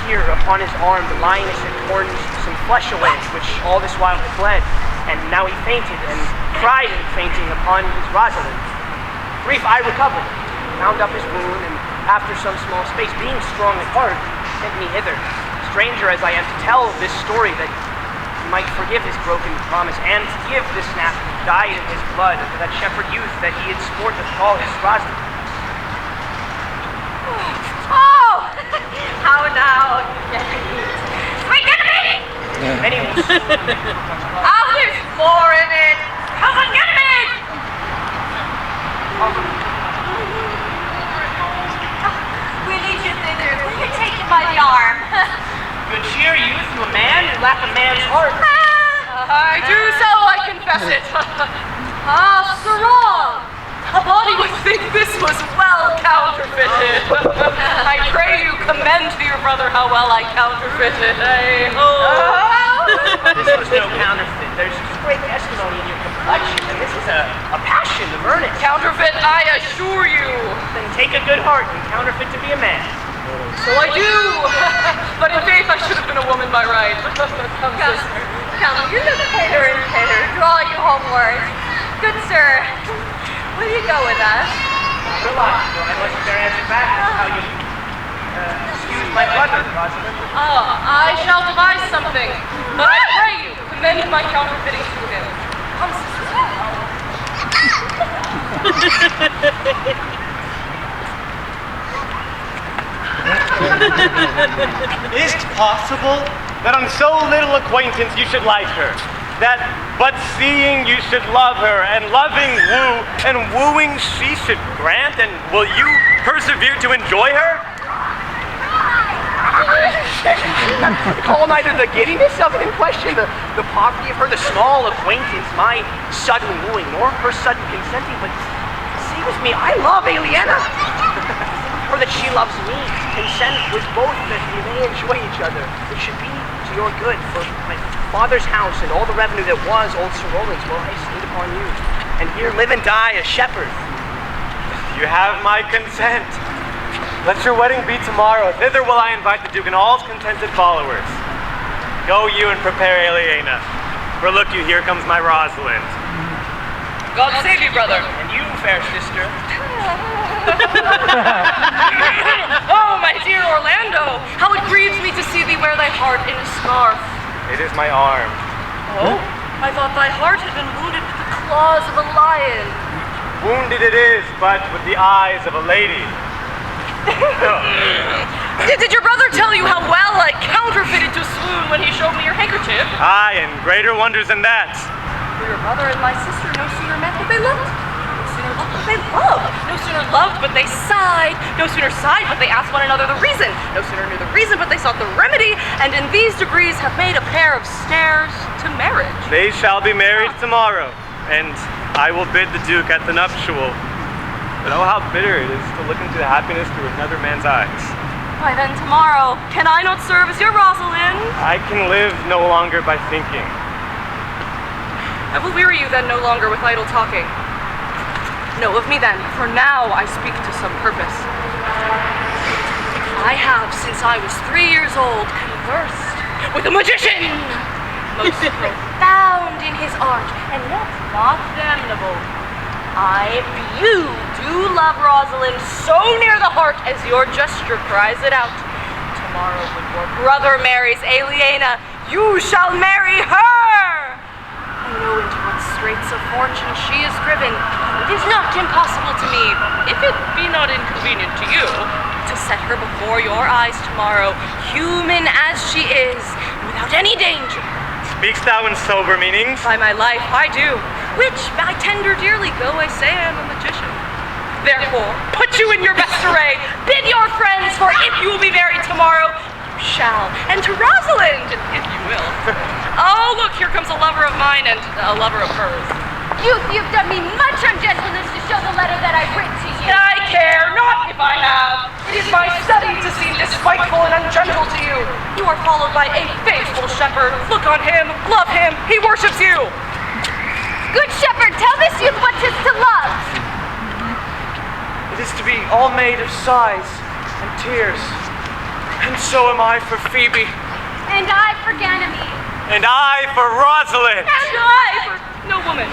here upon his arm the lioness had torn some flesh away, which all this while had fled, and now he fainted, and cried in fainting upon his Rosalind. Brief I recovered, bound up his wound, and after some small space, being strong at heart, sent me hither, stranger as I am to tell this story, that he might forgive his broken promise, and give this snap dyed in his blood to that shepherd youth that he had sworn to call his Rosalind. Oh! How now? Sweet enemy! Many will soon. Oh, there's more in it! Come on, get me! We lead you thither. Will you take him by the arm? Good cheer, youth, to a man who lack a man's heart. I do so, I confess it. Sarong! A body would think this was well counterfeited. I pray you commend to your brother how well I counterfeited. Hey, ho! This was no counterfeit. There's great testimony in your complexion, and this is a passion of earnest. Counterfeit, I assure you. Then take a good heart and counterfeit to be a man. So I do. But in faith, I should have been a woman by right. Come, sister. Come, you look paler and paler. Draw you homeward. Good sir, will you go with us? Relax, I wasn't there answer back. That's how you excuse my brother, Rosalind. I shall devise something. But I pray you, commend my counterfeiting to him. Come, sister. Is it possible that on so little acquaintance you should like her? That but seeing you should love her, and loving woo, and wooing she should grant, and will you persevere to enjoy her? Call neither the giddiness of it in question, the poverty of her, the small acquaintance, my sudden wooing, nor her sudden consenting, but see with me, I love Aliena. For that she loves me, consent with both that we may enjoy each other. It should be to your good, for my father's house and all the revenue that was old Sir Roland's will I stayed upon you, and here live and die a shepherd. You have my consent. Let your wedding be tomorrow. Thither will I invite the Duke and all his contented followers. Go you and prepare Aliena, for look you, here comes my Rosalind. God save you, brother. And you, fair sister. Oh, my dear Orlando, how it grieves me to see thee wear thy heart in a scarf. It is my arm. Oh, I thought thy heart had been wounded with the claws of a lion. Wounded it is, but with the eyes of a lady. Did your brother tell you how well I counterfeited to swoon when he showed me your handkerchief? Aye, and greater wonders than that. For your brother and my sister no sooner met but they loved. No sooner loved but they loved. No sooner loved but they sighed. No sooner sighed but they asked one another the reason. No sooner knew the reason but they sought the remedy, and in these degrees have made a pair of stairs to marriage. They shall be married tomorrow, and I will bid the Duke at the nuptial. But oh, how bitter it is to look into happiness through another man's eyes. Why then tomorrow, can I not serve as your Rosalind? I can live no longer by thinking. I will weary you then no longer with idle talking. Know of me then, for now I speak to some purpose. I have, since I was 3 years old, conversed with a magician, most profound in his art, and yet not damnable. You do love Rosalind so near the heart as your gesture cries it out. Tomorrow when your brother marries Aliena, you shall marry her! I know into what straits of fortune she is driven. It is not impossible to me, if it be not inconvenient to you, to set her before your eyes tomorrow, human as she is, without any danger. Speakst thou in sober meanings? By my life, I do. Which I tender dearly, though I say I am a magician. Therefore, put you in your best array, bid your friends, for if you will be married tomorrow, you shall. And to Rosalind, if you will. Oh, look, here comes a lover of mine and a lover of hers. You've done me much ungentleness to show the letter that I've written to you. I care not if I have. It is my study to seem despiteful and ungentle to you. You are followed by a faithful shepherd. Look on him, love him, he worships you. Good shepherd, tell this youth what 'tis to love. It is to be all made of sighs and tears. And so am I for Phoebe. And I for Ganymede. And I for Rosalind. And I for no woman.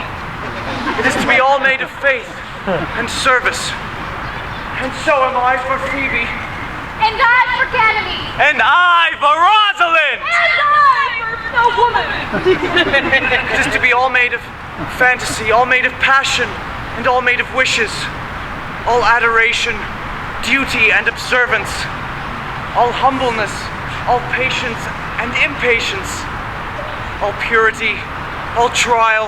It is to be all made of faith and service. And so am I for Phoebe. And I for Ganymede. And I for Rosalind. And I for no woman. It is to be all made of fantasy, all made of passion, and all made of wishes. All adoration, duty, and observance. All humbleness, all patience and impatience. All purity, all trial,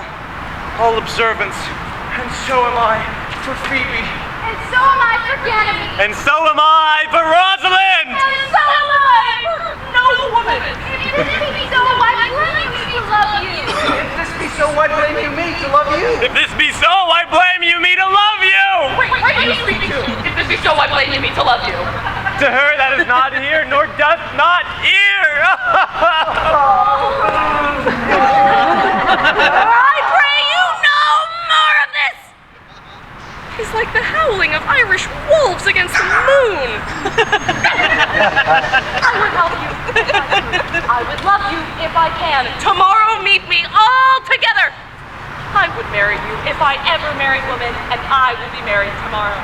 all observance. And so am I for Phoebe. And so am I for Ganymede. And so am I for Rosalind. And so am I for no woman. If this be so, why blame you to love you? If this be so, why blame you me to love you? If this be so, I blame you me to love you. Why do you speak to? If this be so, I blame you me to love you. To her that is not here, nor doth not hear. I pray you no more of this! It's like the howling of Irish wolves against the moon. I would help you if I could. I would love you if I can. Tomorrow meet me all together. I would marry you if I ever married woman, and I will be married tomorrow.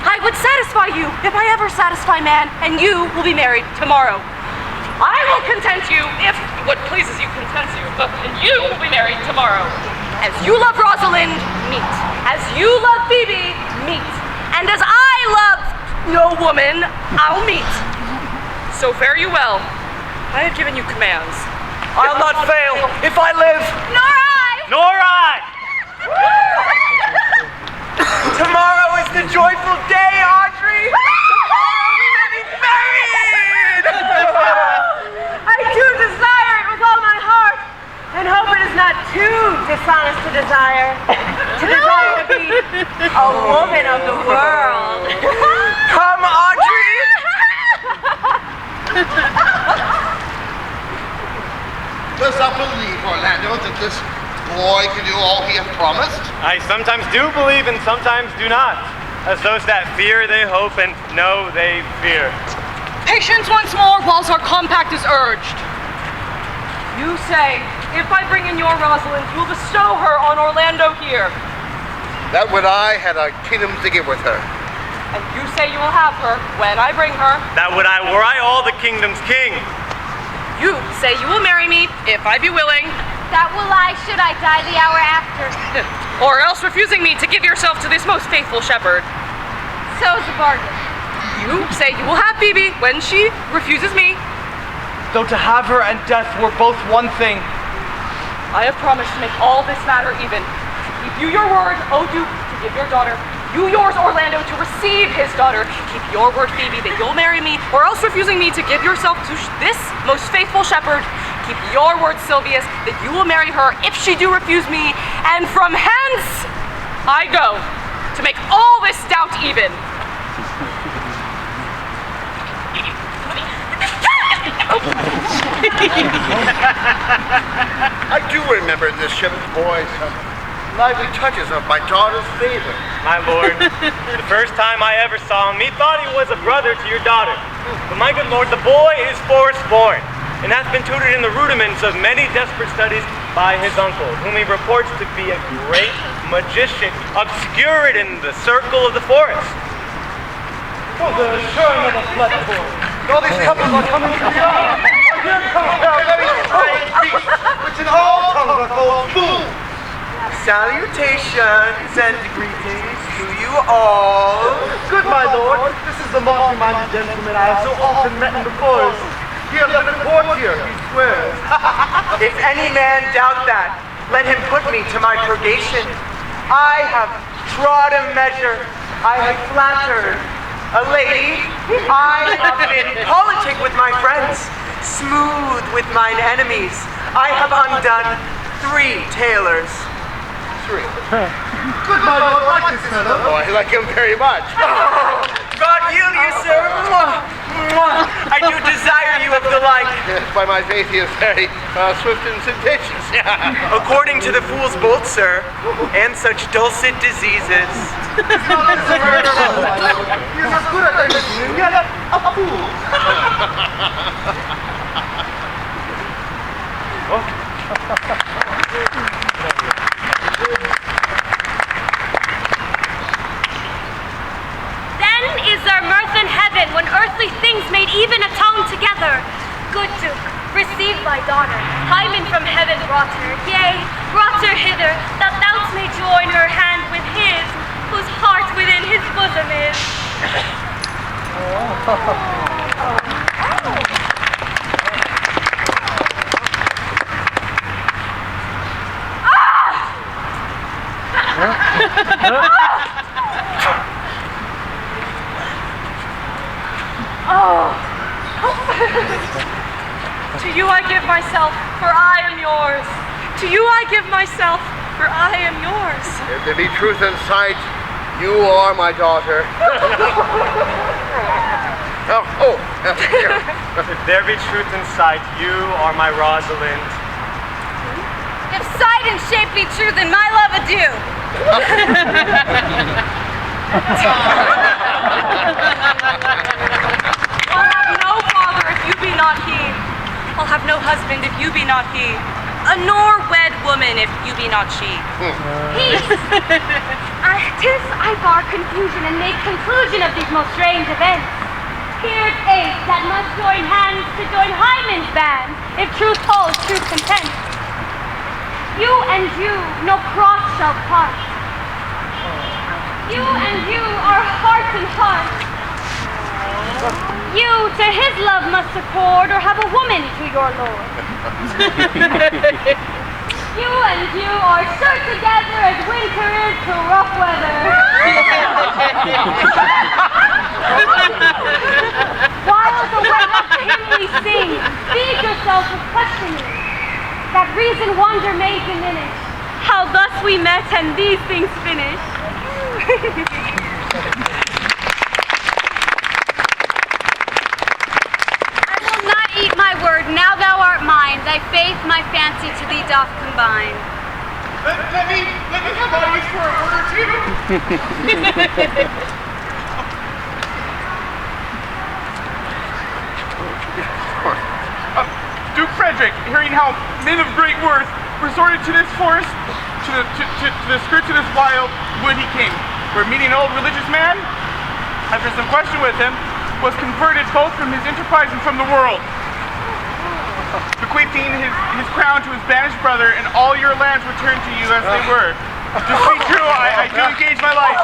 I would satisfy you if I ever satisfy man, and you will be married tomorrow. I will content you if what pleases you contents you, and you will be married tomorrow. As you love Rosalind, meet. As you love Phoebe, meet. And as I love no woman, I'll meet. So fare you well. I have given you commands. I'll not fail if I live. Nor I. Nor I. Tomorrow is the joyful day, Audrey. Tomorrow we will be married. I do desire it with all my heart, and hope it is not too dishonest to desire to be a woman of the world. Come, Audrey. Dost thou believe, Orlando, that this boy can do all he hath promised? I sometimes do believe and sometimes do not. As those that fear, they hope, and know they fear. Patience once more whilst our compact is urged. You say, if I bring in your Rosalind, you'll bestow her on Orlando here. That would I had a kingdom to give with her. And you say you will have her when I bring her. That would I, were I all the kingdom's king. You say you will marry me if I be willing. That will I should I die the hour after. Or else refusing me to give yourself to this most faithful shepherd. So's the bargain. You say you will have Phoebe when she refuses me. Though to have her and death were both one thing. I have promised to make all this matter even. To keep you your word, O Duke, to give your daughter. You yours, Orlando, to receive his daughter. Keep your word, Phoebe, that you'll marry me, or else refusing me to give yourself to this most faithful shepherd. Keep your word, Silvius, that you will marry her if she do refuse me. And from hence I go to make all this doubt even. I do remember this shepherd's boy, some lively touches of my daughter's favor. My lord, the first time I ever saw him, he thought he was a brother to your daughter. But my good lord, the boy is forest-born, and hath been tutored in the rudiments of many desperate studies by his uncle, whom he reports to be a great magician, obscured in the circle of the forest. For the showing of a flood boy. All these couples are coming to the eye. Here comes a very strange beast, which in all tongues are called fool. Salutations and greetings to you all. Good, my lord. This is the motley-minded gentleman I have so often met in the forest. He has been a courtier, he swears. If any man doubt that, let him put me to my purgation. I have trod a measure. I have flattered a lady. I have been politic with my friends, smooth with mine enemies. I have undone 3 tailors. 3. Good, my lord, like this fellow. Oh, I like him very much. God heal you, sir. Mwah, mwah. I do desire you of the like. Yes, by my faith, he is very swift and sententious. According to the fool's bolt, sir, and such dulcet diseases. He is as good at anything, and yet a fool. Then is there mirth in heaven when earthly things made even atone together. Good Duke, receive thy daughter. Hymen from heaven brought her, yea, brought her hither, that thou may join her hand with his, whose heart within his bosom is. To you I give myself, for I am yours. To you I give myself, for I am yours. If there be truth in sight, you are my daughter. Here. If there be truth in sight, you are my Rosalind. If sight and shape be true, then my love adieu. I'll have no father if you be not he. I'll have no husband if you be not he. Nor wed woman if you be not she. Peace. Tis I bar confusion and make conclusion of these most strange events. Here's 8 that must join hands to join Hymen's band, if truth holds truth content. You and you no cross shall part. You and you are heart and heart. You to his love must accord, or have a woman to your lord. You and you are sure together as winter is to rough weather. While the way of him we sing, feed yourself with questioning, that reason wonder may diminish, how thus we met and these things finish. I will not eat my word, now thou art mine, thy faith my fancy to thee doth combine. Let me come on you for a word or two. Duke Frederick, hearing how men of great worth resorted to this forest, to the skirts of this wild wood he came, where meeting an old religious man, after some question with him, was converted both from his enterprise and from the world, bequeathing his crown to his banished brother, and all your lands returned to you as they were. To speak true, I do engage my life.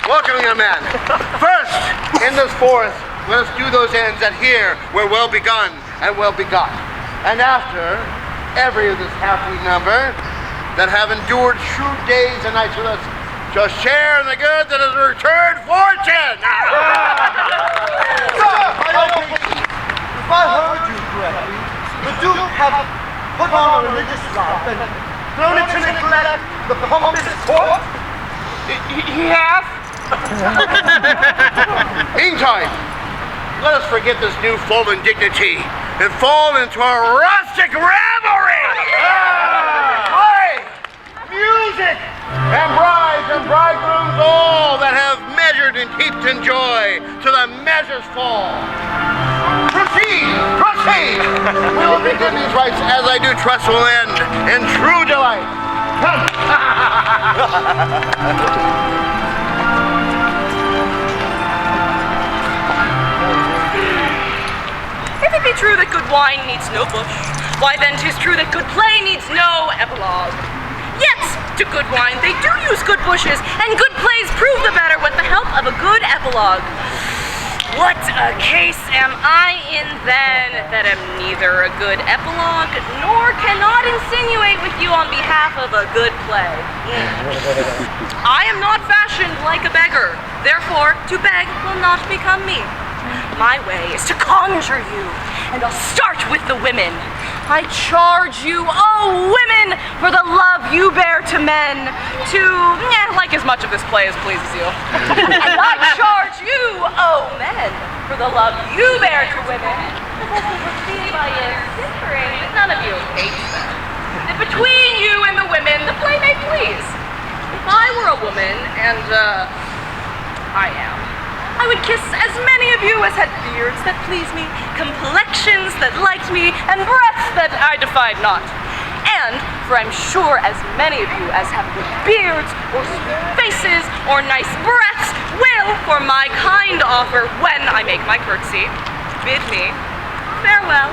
Welcome, young man. First, in this forest, let us do those ends that here were well begun and well begot. And after, every of this happy number that have endured shrewd days and nights with us shall share in the good that is returned fortune. If I heard you correctly, the Duke had put on a religious life and thrown into neglect the pompous court? He has? Meantime, let us forget this new fallen dignity and fall into a rustic revelry. Play, music, and brides and bridegrooms, all that have measured and heaped in joy to the measure's fall. Proceed, proceed. We will begin these rites as I do trust will end in true delight. Come. If it be true that good wine needs no bush, why then 'tis true that good play needs no epilogue. Yet, to good wine they do use good bushes, and good plays prove the better with the help of a good epilogue. What a case am I in then, that am neither a good epilogue, nor cannot insinuate with you on behalf of a good play. I am not fashioned like a beggar, therefore to beg will not become me. My way is to conjure you, and I'll start with the women. I charge you, oh women, for the love you bear to men, to like as much of this play as pleases you. And I charge you, oh men, for the love you bear to women, because we perceive by you differing, that none of you hates them. That between you and the women, the play may please. If I were a woman, and I am, I would kiss as many of you as had beards that please me, complexions that liked me, and breaths that I defied not. And, for I'm sure as many of you as have good beards, or sweet faces, or nice breaths, will, for my kind offer, when I make my curtsy, bid me farewell.